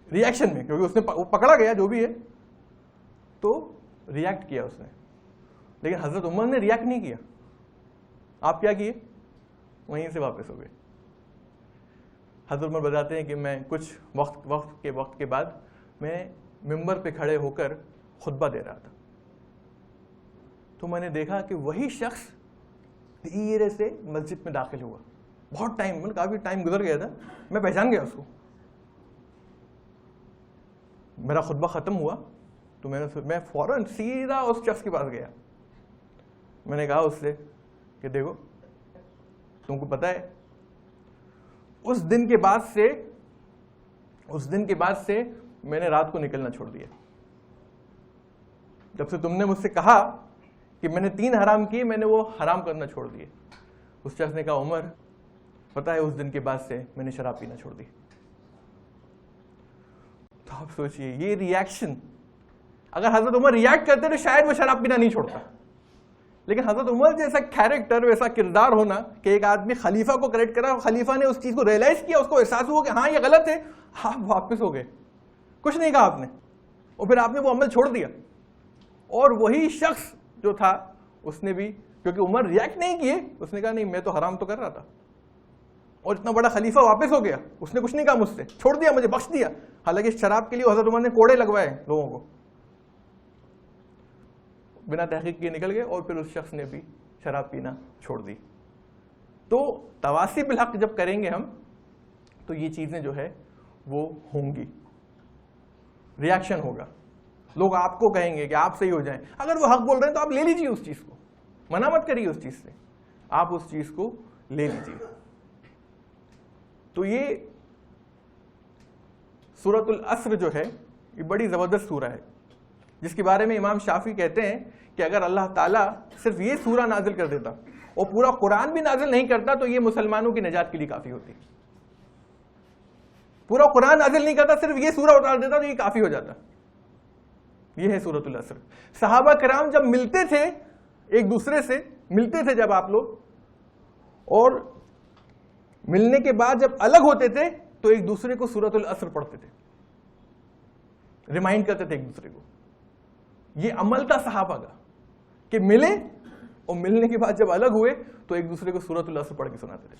ری ایکشن میں, کیونکہ اس نے پکڑا گیا جو بھی ہے تو ریئیکٹ کیا اس نے. لیکن حضرت عمر نے ریئیکٹ نہیں کیا. آپ کیا کیے؟ وہیں سے واپس ہو گئے. حضرت عمر بتاتے ہیں کہ میں کچھ وقت کے بعد میں ممبر پہ کھڑے ہو کر خطبہ دے رہا تھا. تو میں نے دیکھا کہ وہی شخص دھیرے سے مسجد میں داخل ہوا. بہت ٹائم, مطلب کافی ٹائم گزر گیا تھا, میں پہچان گیا اس کو. میرا خطبہ ختم ہوا تو میں فوراً سیدھا اس شخص کے پاس گیا. میں نے کہا اس سے کہ دیکھو تم کو پتا ہے اس دن کے بعد سے میں نے رات کو نکلنا چھوڑ دیا. جب سے تم نے مجھ سے کہا کہ میں نے 3 حرام کیے, میں نے وہ حرام کرنا چھوڑ دیے. اس شخص نے کہا عمر پتا ہے اس دن کے بعد سے میں نے شراب پینا چھوڑ دی. تو آپ سوچئے یہ ریئیکشن, اگر حضرت عمر ریئیکٹ کرتے تو شاید وہ شراب پینا نہیں چھوڑتا. لیکن حضرت عمر جیسا کیریکٹر, ویسا کردار ہونا کہ ایک آدمی خلیفہ کو کریکٹ کرا, خلیفہ نے اس چیز کو ریئلائز کیا, اس کو احساس ہوا کہ ہاں یہ غلط ہے, آپ واپس ہو گئے, کچھ نہیں کہا آپ نے, اور پھر آپ نے وہ عمل چھوڑ دیا. اور وہی شخص جو تھا اس نے بھی, کیونکہ عمر ریئیکٹ نہیں کیے, اس نے کہا نہیں میں تو حرام تو کر رہا تھا, اور اتنا بڑا خلیفہ واپس ہو گیا, اس نے کچھ نہیں کہا مجھ سے, چھوڑ دیا, مجھے بخش دیا. حالانکہ شراب کے لیے حضرت عمر نے کوڑے لگوائے لوگوں کو, بنا تحقیق کے نکل گئے, اور پھر اس شخص نے بھی شراب پینا چھوڑ دی. تو تواصی بالحق جب کریں گے ہم تو یہ چیزیں جو ہے وہ ہوں گی, ریاکشن ہوگا, لوگ آپ کو کہیں گے کہ آپ صحیح ہو جائیں. اگر وہ حق بول رہے ہیں تو آپ لے لیجیے اس چیز کو, منع مت کریے اس چیز سے, آپ اس چیز کو لے لیجیے. تو یہ سورۃ العصر جو ہے یہ بڑی زبردست سورہ ہے, جس کے بارے میں امام شافعی کہتے ہیں کہ اگر اللہ تعالیٰ صرف یہ سورہ نازل کر دیتا اور پورا قرآن بھی نازل نہیں کرتا تو یہ مسلمانوں کی نجات کے لیے کافی ہوتی. پورا قرآن نازل نہیں کرتا, صرف یہ سورہ اتار دیتا تو یہ کافی ہو جاتا. یہ ہے سورۃ العصر. صحابہ کرام جب ملتے تھے, ایک دوسرے سے ملتے تھے جب آپ لوگ, اور ملنے کے بعد جب الگ ہوتے تھے تو ایک دوسرے کو سورۃ العصر پڑھتے تھے, ریمائنڈ کرتے تھے ایک دوسرے کو. یہ عمل تھا صحابہ کا کہ ملے اور ملنے کے بعد جب الگ ہوئے تو ایک دوسرے کو سورۃ العصر پڑھ کے سناتے تھے.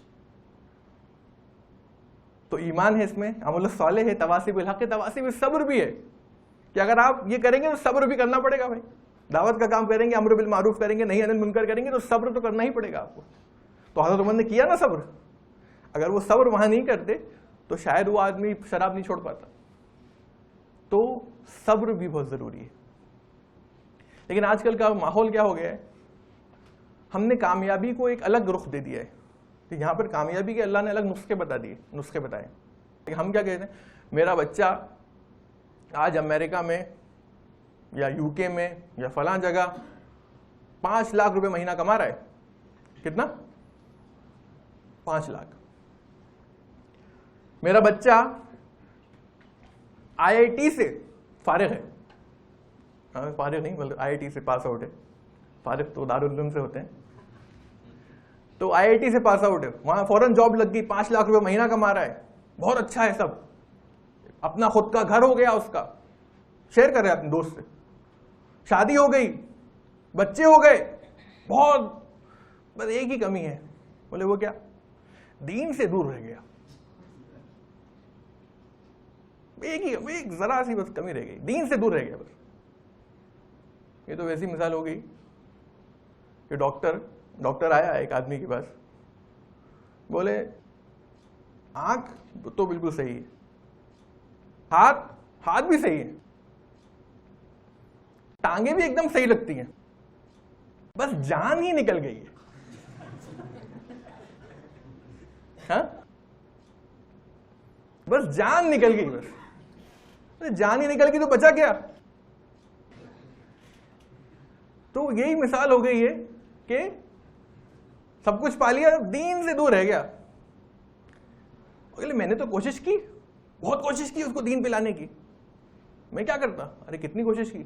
تو ایمان ہے اس میں, عمل صالح ہے, تواصی بالحق ہے, تواصی بالصبر بھی ہے کہ اگر آپ یہ کریں گے تو صبر بھی کرنا پڑے گا. بھائی دعوت کا کام کریں گے, امر بالمعروف کریں گے, نہی عن المنکر کریں گے, تو صبر تو کرنا ہی پڑے گا آپ کو. تو حضرت عمر نے کیا نا صبر. اگر وہ صبر وہاں نہیں کرتے تو شاید وہ آدمی شراب نہیں چھوڑ پاتا. تو صبر بھی بہت ضروری ہے. لیکن آج کل کا ماحول کیا ہو گیا ہے, ہم نے کامیابی کو ایک الگ رخ دے دیا ہے. یہاں پر کامیابی کے اللہ نے الگ نسخے بتائے. ہم کیا کہتے ہیں, میرا بچہ آج امریکہ میں یا یو کے میں یا فلاں جگہ 5 لاکھ روپے مہینہ کما رہا ہے. کتنا؟ 5 لاکھ. میرا بچہ IIT سے فارغ ہے, فارغ نہیں بلکہ IIT سے پاس آؤٹ ہے, فارغ تو دارالعلوم سے ہوتے ہیں, تو IIT سے پاس آؤٹ ہے, وہاں فوراً جاب لگ گئی, 5 لاکھ روپے مہینہ کما رہا ہے, بہت اچھا ہے سب, اپنا خود کا گھر ہو گیا اس کا, شیئر کر رہے ہیں اپنے دوست سے, شادی ہو گئی, بچے ہو گئے, بہت, بس ایک ہی کمی ہے, بولے وہ کیا, دین سے دور رہ گیا, ایک ذرا سی بس کمی رہ گئی, دین سے دور رہ گیا بس. یہ تو ویسی مثال ہو گئی کہ ڈاکٹر آیا ایک آدمی کے پاس, بولے آنکھ تو بالکل صحیح ہے, ہاتھ بھی صحیح ہے, ٹانگیں بھی ایک دم صحیح لگتی ہیں, بس جان ہی نکل گئی ہے. ہاں بس جان نکل گئی, بس جان ہی نکل گئی تو بچا کیا. تو یہی مثال ہو گئی ہے کہ سب کچھ پا لیا, دین سے دور رہ گیا. میں نے تو کوشش کی, بہت کوشش کی اس کو دین پہ لانے کی, میں کیا کرتا, ارے کتنی کوشش کی,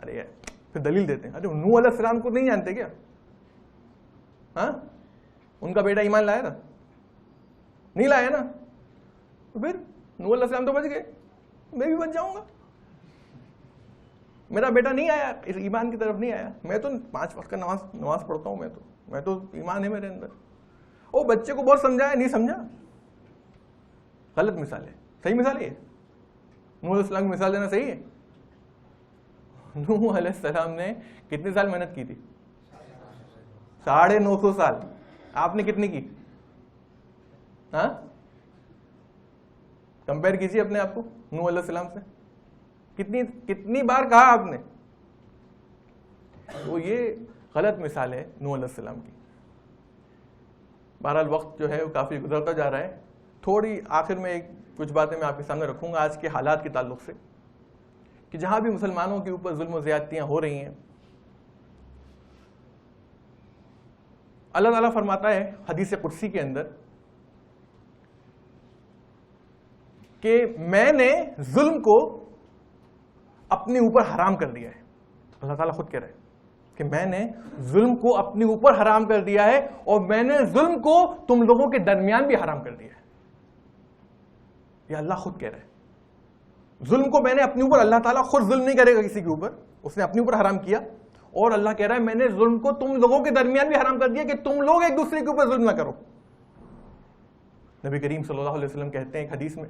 ارے یار پھر دلیل دیتے ہیں, ارے نوح علیہ السلام کو نہیں جانتے کیا, ہاں ان کا بیٹا ایمان لایا تھا, نہیں لایا نا, تو پھر نوح علیہ السلام تو بچ گئے, میں بھی بچ جاؤں گا. میرا بیٹا نہیں آیا, اس ایمان کی طرف نہیں آیا, میں تو 5 وقت کا نماز پڑھتا ہوں, میں تو ایمان ہے میرے اندر. وہ بچے کو بہت سمجھایا, نہیں سمجھا, غلط مثال ہے. صحیح مثال ہے, نوح علیہ السلام کی مثال دینا صحیح ہے. نوح علیہ السلام نے کتنے سال محنت کی تھی, 950 سال. آپ نے کتنی کی, ہاں کمپیئر کیجیے اپنے آپ کو نوح علیہ السلام سے, کتنی بار کہا آپ نے. تو یہ غلط مثال ہے نوح علیہ السلام کی. بہرحال وقت جو ہے وہ کافی گزرتا جا رہا ہے. تھوڑی آخر میں کچھ باتیں میں آپ کے سامنے رکھوں گا آج کے حالات کے تعلق سے, کہ جہاں بھی مسلمانوں کے اوپر ظلم و زیادتیاں ہو رہی ہیں, اللہ تعالیٰ فرماتا ہے حدیث قدسی کے اندر کہ میں نے ظلم کو اپنے اوپر حرام کر دیا ہے. اللہ تعالیٰ خود کہہ رہے ہیں کہ میں نے ظلم کو اپنے اوپر حرام کر دیا ہے, اور میں نے ظلم کو تم لوگوں کے درمیان بھی حرام کر دیا ہے. یہ اللہ خود کہہ رہے ہیں, ظلم کو میں نے اپنے اوپر, اللہ تعالیٰ خود ظلم نہیں کرے گا کسی کے اوپر, اس نے اپنے اوپر حرام کیا, اور اللہ کہہ رہا ہے میں نے ظلم کو تم لوگوں کے درمیان بھی حرام کر دیا کہ تم لوگ ایک دوسرے کے اوپر ظلم نہ کرو. نبی کریم صلی اللہ علیہ وسلم کہتے ہیں ایک حدیث میں,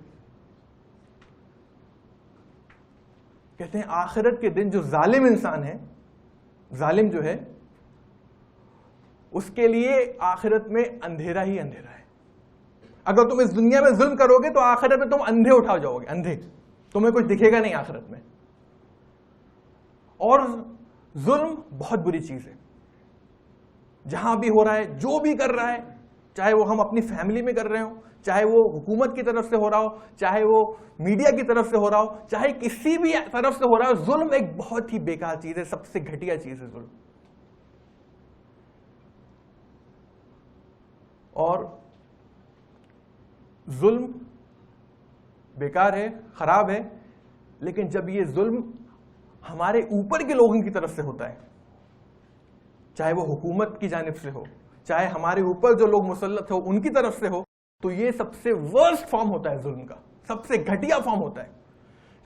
کہتے ہیں آخرت کے دن جو ظالم انسان ہے, ظالم جو ہے, اس کے لیے آخرت میں اندھیرا ہی اندھیرا ہے. اگر تم اس دنیا میں ظلم کرو گے تو آخرت میں تم اندھے اٹھا جاؤ گے, اندھے, تمہیں کچھ دکھے گا نہیں آخرت میں. اور ظلم بہت بری چیز ہے, جہاں بھی ہو رہا ہے, جو بھی کر رہا ہے, چاہے وہ ہم اپنی فیملی میں کر رہے ہوں, چاہے وہ حکومت کی طرف سے ہو رہا ہو, چاہے وہ میڈیا کی طرف سے ہو رہا ہو, چاہے کسی بھی طرف سے ہو رہا ہو, ظلم ایک بہت ہی بیکار چیز ہے, سب سے گھٹیا چیز ہے ظلم. اور ظلم بیکار ہے, خراب ہے, لیکن جب یہ ظلم ہمارے اوپر کے لوگوں کی طرف سے ہوتا ہے, چاہے وہ حکومت کی جانب سے ہو, چاہے ہمارے اوپر جو لوگ مسلط ہو ان کی طرف سے ہو, تو یہ سب سے ورسٹ فارم ہوتا ہے ظلم کا, سب سے گھٹیا فارم ہوتا ہے.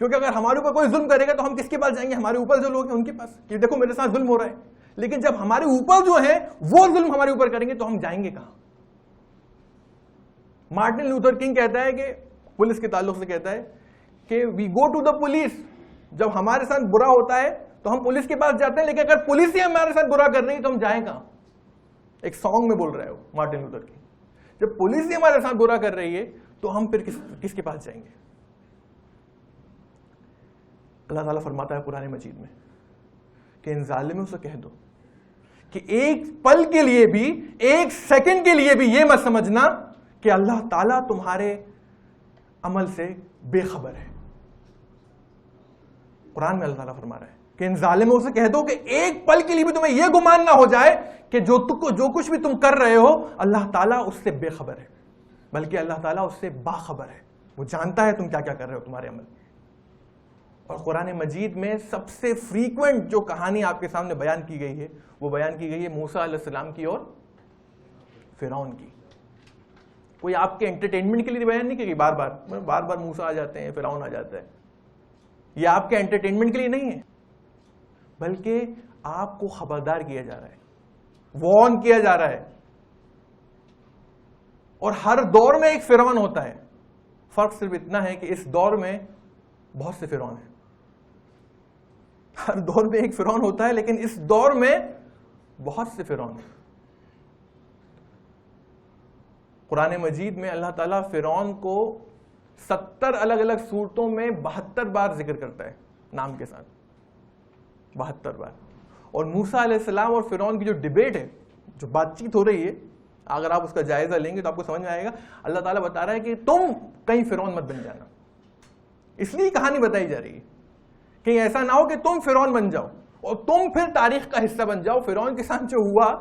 کیونکہ اگر ہمارے اوپر کوئی ظلم کرے گا تو ہم کس کے پاس جائیں گے, ہمارے اوپر جو لوگ ہیں ان کے پاس, کہ دیکھو میرے ساتھ ظلم ہو رہا ہے. لیکن جب ہمارے اوپر جو ہے وہ ظلم ہمارے اوپر کریں گے تو ہم جائیں گے کہاں. مارٹن لوتھر کنگ کہتا ہے کہ پولیس کے تعلق سے کہتا ہے کہ وی گو ٹو دا پولیس, جب ہمارے ساتھ برا ہوتا ہے تو ہم پولیس کے پاس جاتے ہیں, لیکن اگر پولیس ہی ہمارے ساتھ برا کر رہی ہے تو ہم جائیں کہاں. ایک سانگ میں بول رہا ہے وہ مارٹن لوتھر کنگ, جب پولیس ہی ہمارے ساتھ برا کر رہی ہے تو ہم پھر کس کے پاس جائیں گے. اللہ تعالیٰ فرماتا ہے قرآن مجید میں کہ ان ظالموں سے کہہ دو کہ ایک پل کے لیے بھی, ایک سیکنڈ کے لیے بھی یہ مت سمجھنا کہ اللہ تعالیٰ تمہارے عمل سے بے خبر ہے. قرآن میں اللہ تعالیٰ فرما رہا ہے کہ ان ظالموں سے کہہ دو کہ ایک پل کے لیے بھی تمہیں یہ گمان نہ ہو جائے کہ جو کچھ بھی تم کر رہے ہو اللہ تعالیٰ اس سے بے خبر ہے, بلکہ اللہ تعالیٰ اس سے باخبر ہے, وہ جانتا ہے تم کیا کیا کر رہے ہو, تمہارے عمل. اور قرآن مجید میں سب سے فریکوینٹ جو کہانی آپ کے سامنے بیان کی گئی ہے وہ بیان کی گئی ہے موسیٰ علیہ السلام کی اور فرعون کی. کوئی آپ کے انٹرٹینمنٹ کے لیے بیان نہیں کی گئی بار بار موسیٰ آ جاتے ہیں فرعون آ جاتا ہے. یہ آپ کے انٹرٹینمنٹ کے لیے نہیں ہے بلکہ آپ کو خبردار کیا جا رہا ہے, وارن کیا جا رہا ہے. اور ہر دور میں ایک فرعون ہوتا ہے, فرق صرف اتنا ہے کہ اس دور میں بہت سے فرعون ہیں. ہر دور میں ایک فرعون ہوتا ہے لیکن اس دور میں بہت سے فرعون ہیں. قرآن مجید میں اللہ تعالیٰ فرعون کو 70 الگ الگ صورتوں میں 72 بار ذکر کرتا ہے نام کے ساتھ, 72 بار. اور موسیٰ علیہ السلام اور فرعون کی جو ڈیبیٹ ہے, جو بات چیت ہو رہی ہے, اگر آپ اس کا جائزہ لیں گے تو آپ کو سمجھ میں آئے گا. اللہ تعالیٰ بتا رہا ہے کہ تم کہیں فرعون مت بن جانا. اس لیے کہانی بتائی جا رہی ہے کہ ایسا نہ ہو کہ تم فرعون بن جاؤ اور تم پھر تاریخ کا حصہ بن جاؤ. فرعون کے ساتھ جو ہوا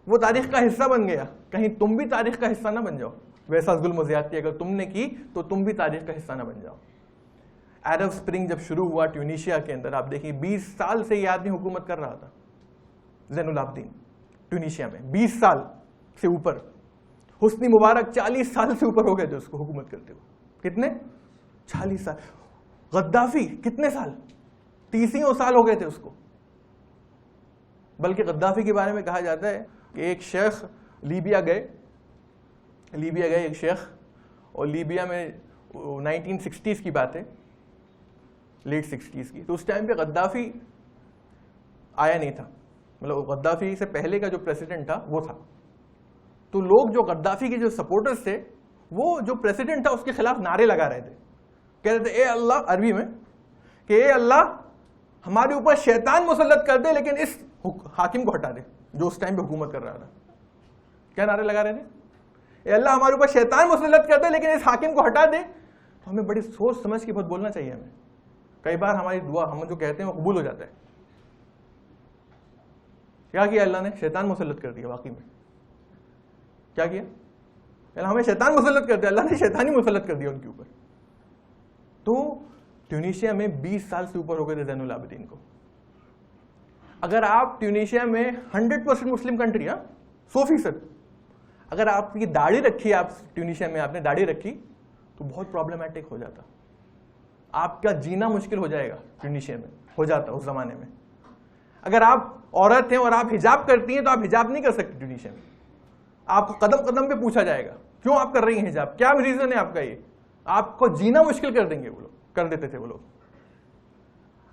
وہ تاریخ کا حصہ بن گیا, کہیں تم بھی تاریخ کا حصہ نہ بن جاؤ. ویسا ظلم و زیادتی اگر تم نے کی تو تم بھی تاریخ کا حصہ نہ بن جاؤ. عرب سپرنگ جب شروع ہوا ٹیونیشیا کے اندر, آپ دیکھیں 20 سال سے یہ آدمی حکومت کر رہا تھا, زین العابدین, ٹیونیشیا میں 20 سال سے اوپر. حسنی مبارک 40 سال سے اوپر ہو گئے تھے اس کو حکومت کرتے ہوئے. کتنے؟ 40 سال. غدافی کتنے سال؟ 30 سال ہو گئے تھے اس کو. بلکہ غدافی کے بارے میں کہا جاتا ہے کہ ایک شیخ لیبیا گئے ایک شیخ, اور لیبیا میں 1960s کی بات ہے, لیٹ 60s کی. تو اس ٹائم پہ غدافی آیا نہیں تھا, مطلب غدافی سے پہلے کا جو پریسیڈنٹ تھا وہ تھا. تو لوگ جو غدافی کے جو سپورٹرز تھے وہ جو پریسیڈنٹ تھا اس کے خلاف نعرے لگا رہے تھے, کہہ رہے تھے اے اللہ, عربی میں, کہ اے اللہ ہمارے اوپر شیطان مسلط کر دے لیکن اس حاکم کو ہٹا دے جو اس ٹائم پہ حکومت کر رہا تھا. کیا نعرے لگا رہے تھے؟ اے اللہ ہمارے اوپر شیطان مسلط کر دے لیکن اس حاکم کو ہٹا دے. تو ہمیں بڑی سوچ سمجھ کے بہت بولنا چاہیے. ہمیں کئی بار ہماری دعا ہم جو کہتے ہیں وہ قبول ہو جاتا ہے. کیا کیا اللہ نے؟ شیطان مسلط کر دیا. واقعی میں کیا کیا؟ ہمیں شیطان مسلط کر دیا, اللہ نے شیطانی مسلط کر دیا ان کے اوپر. تو ٹیونیشیا میں 20 سال سے اوپر ہو گئے تھے زین العابدین کو. اگر آپ ٹیونیشیا میں 100% مسلم کنٹری, 100%, اگر آپ کی داڑھی رکھی, آپ ٹیونیشیا میں آپ نے داڑھی رکھی تو بہت پرابلمٹک ہو جاتا, آپ کا جینا مشکل ہو جائے گا. ٹیونیشیا میں ہو جاتا اس زمانے میں. اگر آپ عورت ہیں اور آپ حجاب کرتی ہیں تو آپ حجاب نہیں کر سکتے ٹیونیشیا میں. آپ کو قدم قدم پہ پوچھا جائے گا کیوں آپ کر رہی ہیں حجاب, کیا ریزن ہے آپ کا. یہ آپ کو جینا مشکل کر دیں گے وہ لوگ, کر دیتے تھے وہ لوگ.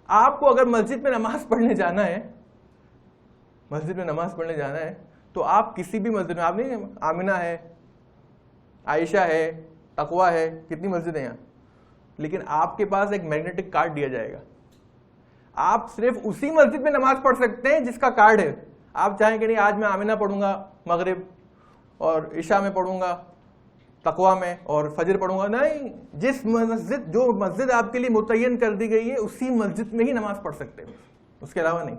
آپ کو اگر مسجد میں نماز پڑھنے جانا ہے, تو آپ کسی بھی مسجد میں, آپ نہیں, آمنہ ہے, عائشہ ہے, تقویٰ ہے, کتنی مسجدیں ہیں, لیکن آپ کے پاس ایک میگنیٹک کارڈ دیا جائے گا. آپ صرف اسی مسجد میں نماز پڑھ سکتے ہیں جس کا کارڈ ہے. آپ چاہیں کہ نہیں آج میں آمنہ پڑھوں گا مغرب, اور عشاء میں پڑھوں گا تقویٰ میں, اور فجر پڑھوں گا, نہیں, جس مسجد, جو مسجد آپ کے لیے متعین کر دی گئی ہے اسی مسجد میں ہی نماز پڑھ سکتے ہیں, اس کے علاوہ نہیں.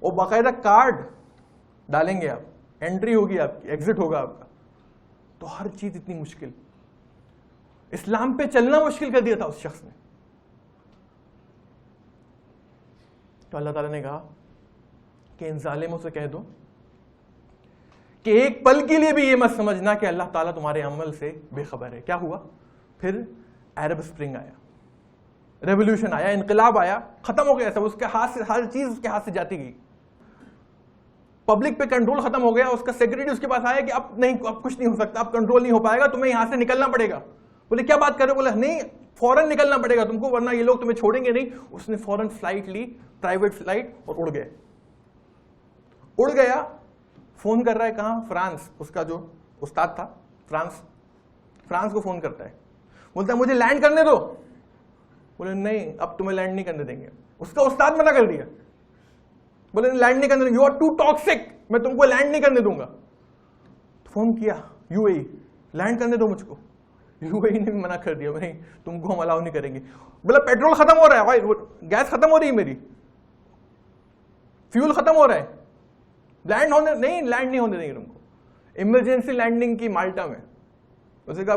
اور باقاعدہ کارڈ ڈالیں گے آپ, انٹری ہوگی آپ کی, ایگزٹ ہوگا آپ کا. تو ہر چیز اتنی مشکل, اسلام پہ چلنا مشکل کر دیا تھا اس شخص نے. تو اللہ تعالیٰ نے کہا کہ ان ظالموں سے کہہ دو کہ ایک پل کے لیے بھی یہ مت سمجھنا کہ اللہ تعالیٰ تمہارے عمل سے بے خبر ہے. کیا ہوا پھر؟ عرب سپرنگ آیا, ریولوشن آیا, انقلاب آیا, ختم ہو گیا سب. اس کے ہاتھ سے ہر چیز اس کے ہاتھ سے جاتی گئی, پبلک پہ کنٹرول ختم ہو گیا. اس کا سیکرٹری اس کے پاس آیا کہ اب نہیں, اب کچھ نہیں ہو سکتا, اب کنٹرول نہیں ہو پائے گا, تمہیں یہاں سے نکلنا پڑے گا. بولے کیا بات کر رہے ہو؟ بولے نہیں, فوراً نکلنا پڑے گا تم کو, ورنہ یہ لوگ تمہیں چھوڑیں گے نہیں. اس نے فوراً فلائٹ لی, پرائیویٹ فلائٹ, اور اڑ گیا. فون کر رہا ہے کہاں؟ فرانس. اس کا جو استاد تھا فرانس کو فون کرتا ہے, بولتا ہے مجھے لینڈ کرنے دو. بولے نہیں, اب تمہیں لینڈ نہیں کرنے دیں گے. اس کا استاد منع کر دیا, بولے لینڈ نہیں کرنے دیں گے, یو آر ٹو ٹاکسک, میں تم کو لینڈ نہیں کرنے دوں گا. فون کیا یو اے ای, لینڈ کرنے دو مجھ کو. یو اے ای نے بھی منع کر دیا, نہیں تم کو ہم الاؤ نہیں کریں گے. بولا پیٹرول ختم ہو رہا ہے, گیس ختم ہو رہی ہے میری, فیول ختم ہو رہا ہے, لینڈ نہیں ہونے دیں گے تم کو. ایمرجنسی لینڈنگ کی مالٹا میں. اسے کہا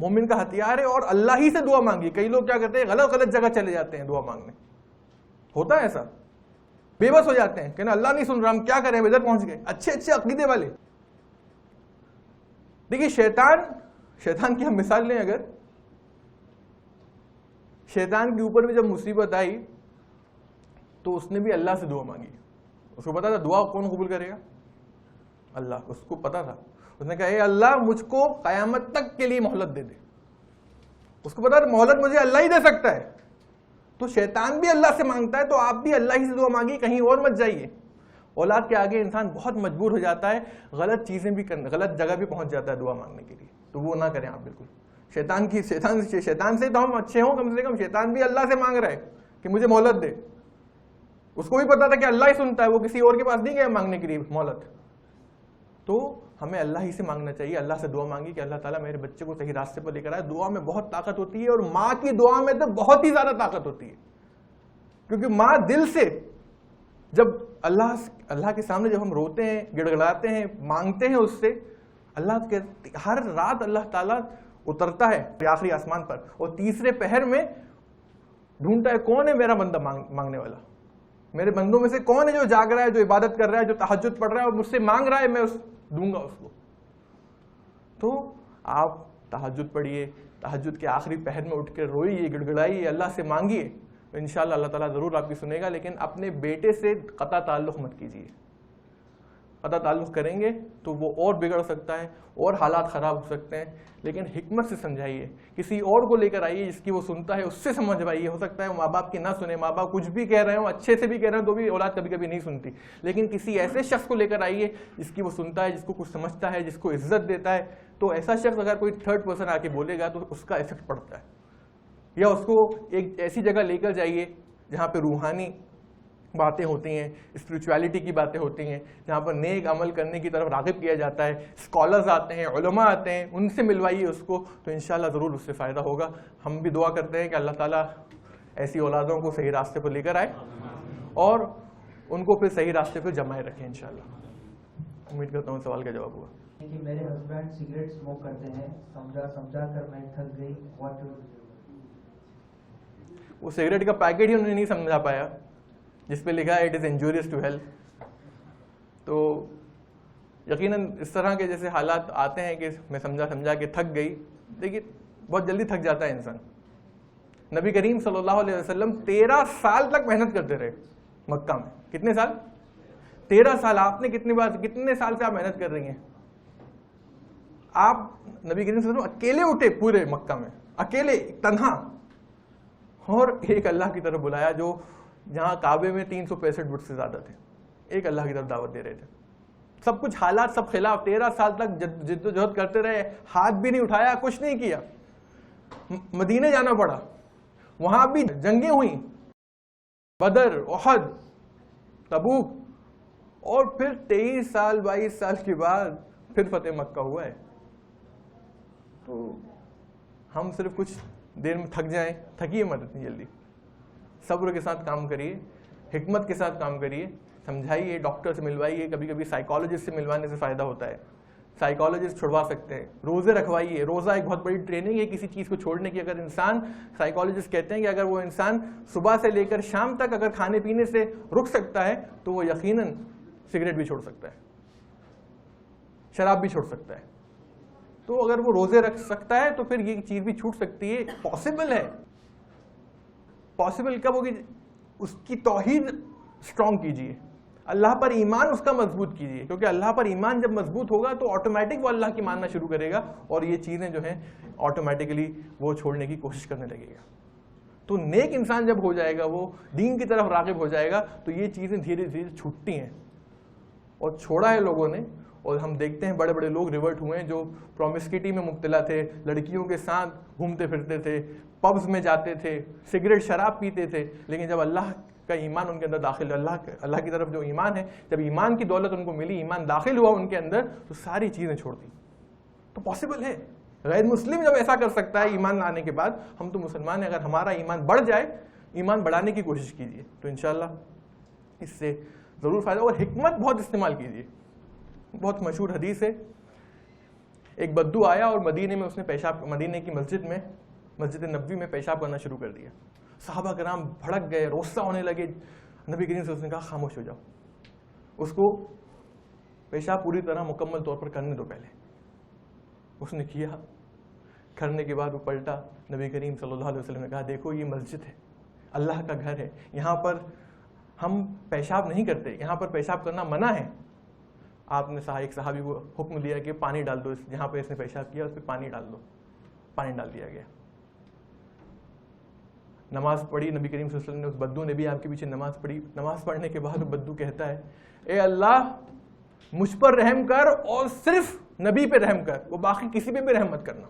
مومن کا ہتھیار ہے، اور اللہ ہی سے دعا مانگی. کئی لوگ کیا کرتے ہیں، غلط غلط جگہ چلے جاتے ہیں دعا مانگنے. ہوتا ہے ایسا، بے بس ہو جاتے ہیں کہ نا اللہ نہیں سن رہا، ہم کیا کریں، ادھر پہنچ گئے. اچھے اچھے عقیدے والے. دیکھیے شیطان کی ہم مثال لیں، اگر شیطان کے اوپر بھی جب مصیبت آئی تو اس نے بھی اللہ سے دعا مانگی. اس کو پتا تھا دعا کون قبول کرے گا؟ اللہ. اس کو پتا تھا. اس نے کہا اے اللہ مجھ کو قیامت تک کے لیے مہلت دے دے. اس کو پتا تھا مہلت مجھے اللہ ہی دے سکتا ہے. تو شیطان بھی اللہ سے مانگتا ہے، تو آپ بھی اللہ ہی سے دعا مانگیے، کہیں اور مت جائیے. اولاد کے آگے انسان بہت مجبور ہو جاتا ہے، غلط چیزیں بھی کرنے، غلط جگہ بھی پہنچ جاتا ہے دعا مانگنے کے لیے. تو وہ نہ کریں آپ بالکل. شیطان سے تو ہم اچھے ہوں کم سے کم. شیطان بھی اللہ سے مانگ رہا ہے کہ مجھے مہلت دے. اس کو بھی پتا تھا کہ اللہ ہی سنتا ہے، وہ کسی اور کے پاس نہیں گیا مانگنے کے لیے مہلت. تو ہمیں اللہ ہی سے مانگنا چاہیے. اللہ سے دعا مانگی کہ اللہ تعالیٰ میرے بچے کو صحیح راستے پر لے کر آئے. دعا میں بہت طاقت ہوتی ہے، اور ماں کی دعا میں تو بہت ہی زیادہ طاقت ہوتی ہے. کیونکہ ماں دل سے جب اللہ کے سامنے جب ہم روتے ہیں، گڑ گڑاتے ہیں، مانگتے ہیں اس سے، اللہ کے ہر رات اللہ تعالیٰ اترتا ہے آخری آسمان پر، اور تیسرے پہر میں ڈھونڈتا ہے کون ہے میرا بندہ مانگنے والا. میرے بندوں میں سے کون ہے جو جاگ رہا ہے، جو عبادت کر رہا ہے، جو تہجد پڑھ رہا ہے اور مجھ سے مانگ رہا ہے، میں دوں گا اس کو. تو آپ تہجد پڑھیے، تہجد کے آخری پہر میں اٹھ کے روئیے، گڑ گڑائیے، اللہ سے مانگیے. انشاءاللہ اللہ تعالیٰ ضرور آپ کی سنے گا. لیکن اپنے بیٹے سے قطع تعلق مت کیجیے. قطع تعلق کریں گے تو وہ اور بگڑ سکتا ہے، اور حالات خراب ہو سکتے ہیں. لیکن حکمت سے سمجھائیے، کسی اور کو لے کر آئیے جس کی وہ سنتا ہے، اس سے سمجھوائیے. ہو سکتا ہے ماں باپ کی نہ سنے، ماں باپ کچھ بھی کہہ رہے ہوں، اچھے سے بھی کہہ رہے ہیں، تو بھی اولاد کبھی کبھی نہیں سنتی. لیکن کسی ایسے شخص کو لے کر آئیے جس کی وہ سنتا ہے، جس کو کچھ سمجھتا ہے، جس کو عزت دیتا ہے. تو ایسا شخص اگر کوئی تھرڈ پرسن آ کے بولے گا تو اس کا افیکٹ پڑتا ہے. یا اس کو ایک ایسی جگہ لے کر جائیے جہاں پہ روحانی باتیں ہوتی ہیں، اسپریچویلٹی کی باتیں ہوتی ہیں، جہاں پر نیک عمل کرنے کی طرف راغب کیا جاتا ہے. اسکالرز آتے ہیں، علماء آتے ہیں، ان سے ملوائیے اس کو. تو انشاءاللہ ضرور اس سے فائدہ ہوگا. ہم بھی دعا کرتے ہیں کہ اللہ تعالیٰ ایسی اولادوں کو صحیح راستے پر لے کر آئے اور ان کو پھر صحیح راستے پہ جمائے رکھیں انشاءاللہ. امید کرتا ہوں سوال کا جواب ہوا. کہ میرے ہسبینڈ سگریٹ اسموک کرتے ہیں، سمجھا کر میں تھک گئی. وہ سگریٹ کا پیکٹ ہی انہوں نے نہیں سمجھا پایا جس پہ لکھا ہے it is injurious to health. تو یقیناً اس طرح کے جیسے حالات آتے ہیں کہ میں سمجھا کہ تھک گئی. دیکھیے بہت جلدی تھک جاتا ہے انسان. نبی کریم صلی اللہ علیہ وسلم 13 سال تک محنت کرتے رہے مکہ میں. کتنے سال؟ 13 سال. آپ نے کتنے سال سے آپ محنت کر رہی ہیں؟ آپ نبی کریم صلی اللہ علیہ وسلم اکیلے اٹھے پورے مکہ میں، اکیلے تنہا، اور ایک اللہ کی طرف بلایا جو جہاں کعبے میں 365 بت سے زیادہ تھے. ایک اللہ کی طرف دعوت دے رہے تھے. سب کچھ حالات سب خلاف. 13 سال تک جد و جہد کرتے رہے، ہاتھ بھی نہیں اٹھایا، کچھ نہیں کیا. مدینے جانا پڑا، وہاں بھی جنگیں ہوئیں، بدر، احد، تبوک، اور پھر 23 سال 22 سال کے بعد پھر فتح مکہ ہوا ہے. تو ہم صرف کچھ دیر میں تھک جائیں، تھکیے مت اتنی جلدی. صبر کے ساتھ کام کریے، حکمت کے ساتھ کام کریے، سمجھائیے، ڈاکٹر سے ملوائیے. کبھی کبھی سائیکالوجسٹ سے ملوانے سے فائدہ ہوتا ہے. سائیکالوجسٹ چھڑوا سکتے ہیں. روزے رکھوائیے. روزہ ایک بہت بڑی ٹریننگ ہے کسی چیز کو چھوڑنے کی. اگر انسان، سائیکالوجسٹ کہتے ہیں کہ اگر وہ انسان صبح سے لے کر شام تک اگر کھانے پینے سے رک سکتا ہے تو وہ یقیناً سگریٹ بھی چھوڑ سکتا ہے، شراب بھی چھوڑ سکتا ہے. تو اگر وہ روزے رکھ سکتا ہے تو پھر یہ چیز بھی چھوٹ سکتی ہے. پاسبل ہے. پاسبل کب ہوگی؟ اس کی توحید اسٹرانگ کیجیے، اللہ پر ایمان اس کا مضبوط کیجیے. کیونکہ اللہ پر ایمان جب مضبوط ہوگا تو آٹومیٹک وہ اللہ کی ماننا شروع کرے گا، اور یہ چیزیں جو ہیں آٹومیٹکلی وہ چھوڑنے کی کوشش کرنے لگے گا. تو نیک انسان جب ہو جائے گا، وہ دین کی طرف راغب ہو جائے گا، تو یہ چیزیں دھیرے دھیرے چھوٹتی ہیں. اور چھوڑا ہے لوگوں نے. اور ہم دیکھتے ہیں بڑے بڑے لوگ ریورٹ ہوئے ہیں جو پرومسکیٹی میں مبتلا تھے، لڑکیوں کے ساتھ گھومتے پھرتے تھے، پبز میں جاتے تھے، سگریٹ شراب پیتے تھے. لیکن جب اللہ کا ایمان ان کے اندر داخل، اللہ کی طرف جو ایمان ہے، جب ایمان کی دولت ان کو ملی، ایمان داخل ہوا ان کے اندر، تو ساری چیزیں چھوڑ دی. تو پاسبل ہے. غیر مسلم جب ایسا کر سکتا ہے ایمان لانے کے بعد، ہم تو مسلمان ہیں. اگر ہمارا ایمان بڑھ جائے، ایمان بڑھانے کی کوشش کیجیے تو انشاءاللہ اس سے ضرور فائدہ. اور حکمت بہت استعمال کیجیے. بہت مشہور حدیث ہے، ایک بدو آیا اور مدینے میں اس نے پیشاب، مدینے کی مسجد نبوی میں پیشاب کرنا شروع کر دیا. صحابہ کرام بھڑک گئے، روسہ ہونے لگے. نبی کریم سے اس نے کہا خاموش ہو جاؤ، اس کو پیشاب پوری طرح مکمل طور پر کرنے دو. پہلے اس نے کیا، کرنے کے بعد وہ پلٹا. نبی کریم صلی اللہ علیہ وسلم نے کہا دیکھو یہ مسجد ہے، اللہ کا گھر ہے، یہاں پر ہم پیشاب نہیں کرتے، یہاں پر پیشاب کرنا منع ہے. آپ نے ایک صحابی کو حکم دیا کہ پانی ڈال دو، جہاں پہ اس نے پیشاب کیا اس پہ پانی ڈال دو. پانی ڈال دیا گیا. نماز پڑھی نبی کریم صلی اللہ علیہ وسلم نے. اس بدو نے بھی آپ کے پیچھے نماز پڑھی. نماز پڑھنے کے بعد بدو کہتا ہے اے اللہ مجھ پر رحم کر اور صرف نبی پہ رحم کر، وہ باقی کسی پہ بھی رحم مت کرنا.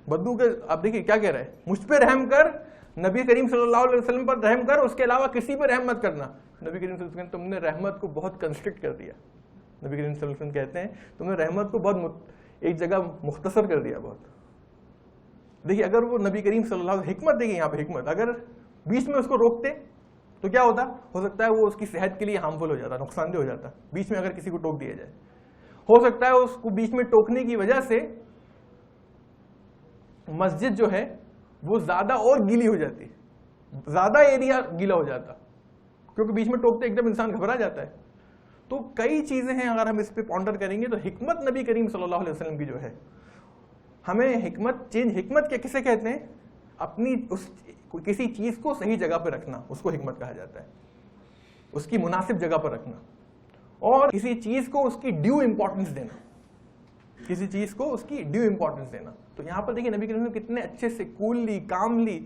بدو کے آپ دیکھیے کیا کہہ رہا ہے، مجھ پہ رحم کر، نبی کریم صلی اللہ علیہ وسلم پر رحم کر، اس کے علاوہ کسی پہ رحم مت کرنا. نبی کریم صلی اللہ علیہ وسلم تم نے رحمت کو بہت کنسٹرکٹ کر دیا. نبی کریم صلی اللہ علیہ وسلم کہتے ہیں تم نے رحمت کو بہت ایک جگہ مختصر کر دیا. بہت دیکھیے اگر وہ نبی کریم صلی اللہ علیہ وسلم حکمت دیکھیے یہاں پہ حکمت، اگر بیچ میں اس کو روکتے تو کیا ہوتا، ہو سکتا ہے وہ اس کی صحت کے لیے ہارمفل ہو جاتا، نقصان دہ ہو جاتا. بیچ میں اگر کسی کو ٹوک دیا جائے، ہو سکتا ہے اس کو بیچ میں ٹوکنے کی وجہ سے مسجد جو ہے وہ زیادہ اور گیلی ہو جاتی، زیادہ ایریا گیلا ہو جاتا، کیونکہ بیچ میں ٹوکتے ایک دم انسان گھبرا جاتا ہے. تو کئی چیزیں ہیں اگر ہم اس پہ پونڈر کریں گے تو حکمت نبی کریم صلی اللہ علیہ وسلم کی جو ہے، ہمیں حکمت کیا کسے کہتے ہیں، اپنی کسی چیز کو صحیح جگہ پہ رکھنا، اس کو حکمت کہا جاتا ہے. اس کی مناسب جگہ پر رکھنا اور کسی چیز کو اس کی ڈیو امپورٹنس دینا، کسی چیز کو اس کی ڈیو امپورٹنس دینا. تو یہاں پر دیکھیں نبی کریم نے کتنے اچھے سے کوللی کاملی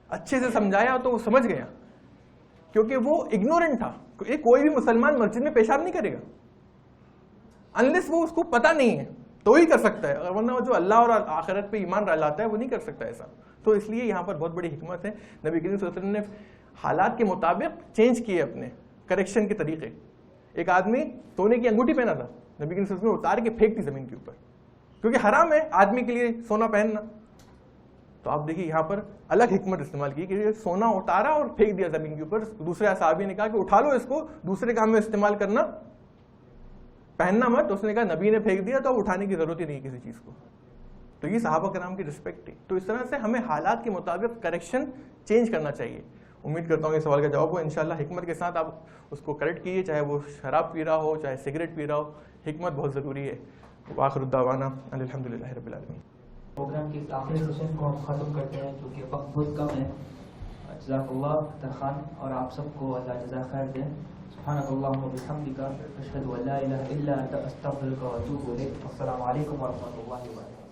اچھے سے سمجھایا تو وہ سمجھ گیا، کیونکہ وہ اگنورنٹ تھا. کوئی بھی مسلمان مسجد میں پیشاب نہیں کرے گا انلیس وہ اس کو پتہ نہیں ہے تو ہی کر سکتا ہے، ورنہ جو اللہ اور آخرت پہ ایمان لاتا ہے وہ نہیں کر سکتا ایسا. تو اس لیے یہاں پر بہت بڑی حکمت ہے. نبی کریم صلی اللہ علیہ وسلم نے حالات کے مطابق چینج کیے اپنے کریکشن کے طریقے. ایک آدمی سونے کی انگوٹھی پہنا تھا، نبی کریم صلی اللہ علیہ وسلم نے اتار کے پھینک دی زمین کے اوپر، کیونکہ حرام ہے آدمی کے لیے سونا پہننا. تو آپ دیکھیے یہاں پر الگ حکمت استعمال کی کہ سونا اتارا اور پھینک دیا زمین کے اوپر. دوسرے صحابی نے کہا کہ اٹھا لو اس کو، دوسرے کام میں استعمال کرنا، پہننا مت. اس نے کہا نبی نے پھینک دیا تو اب اٹھانے کی ضرورت ہی نہیں کسی چیز کو. تو یہ صحابہ کرام کی رسپیکٹ تھی. تو اس طرح سے ہمیں حالات کے مطابق کریکشن چینج کرنا چاہیے. امید کرتا ہوں یہ سوال کا جواب ہو. انشاءاللہ حکمت کے ساتھ آپ اس کو کریکٹ کیجیے، چاہے وہ شراب پی رہا ہو چاہے سگریٹ پی رہا ہو. حکمت بہت ضروری ہے. وآخر الدعوانا الحمدللہ رب العالمین. پروگرام کے آخری سیشن کو ہم ختم کرتے ہیں کیونکہ وقت بہت کم ہے. جزاک اللہ اختر خان، اور آپ سب کو اللہ جزا خیر دے. سبحانک اللہم و بحمدک، اشہد ان لا الہ الا انت، استغفرک و اتوب الیک. السلام علیکم ورحمۃ اللہ وبرکاتہ.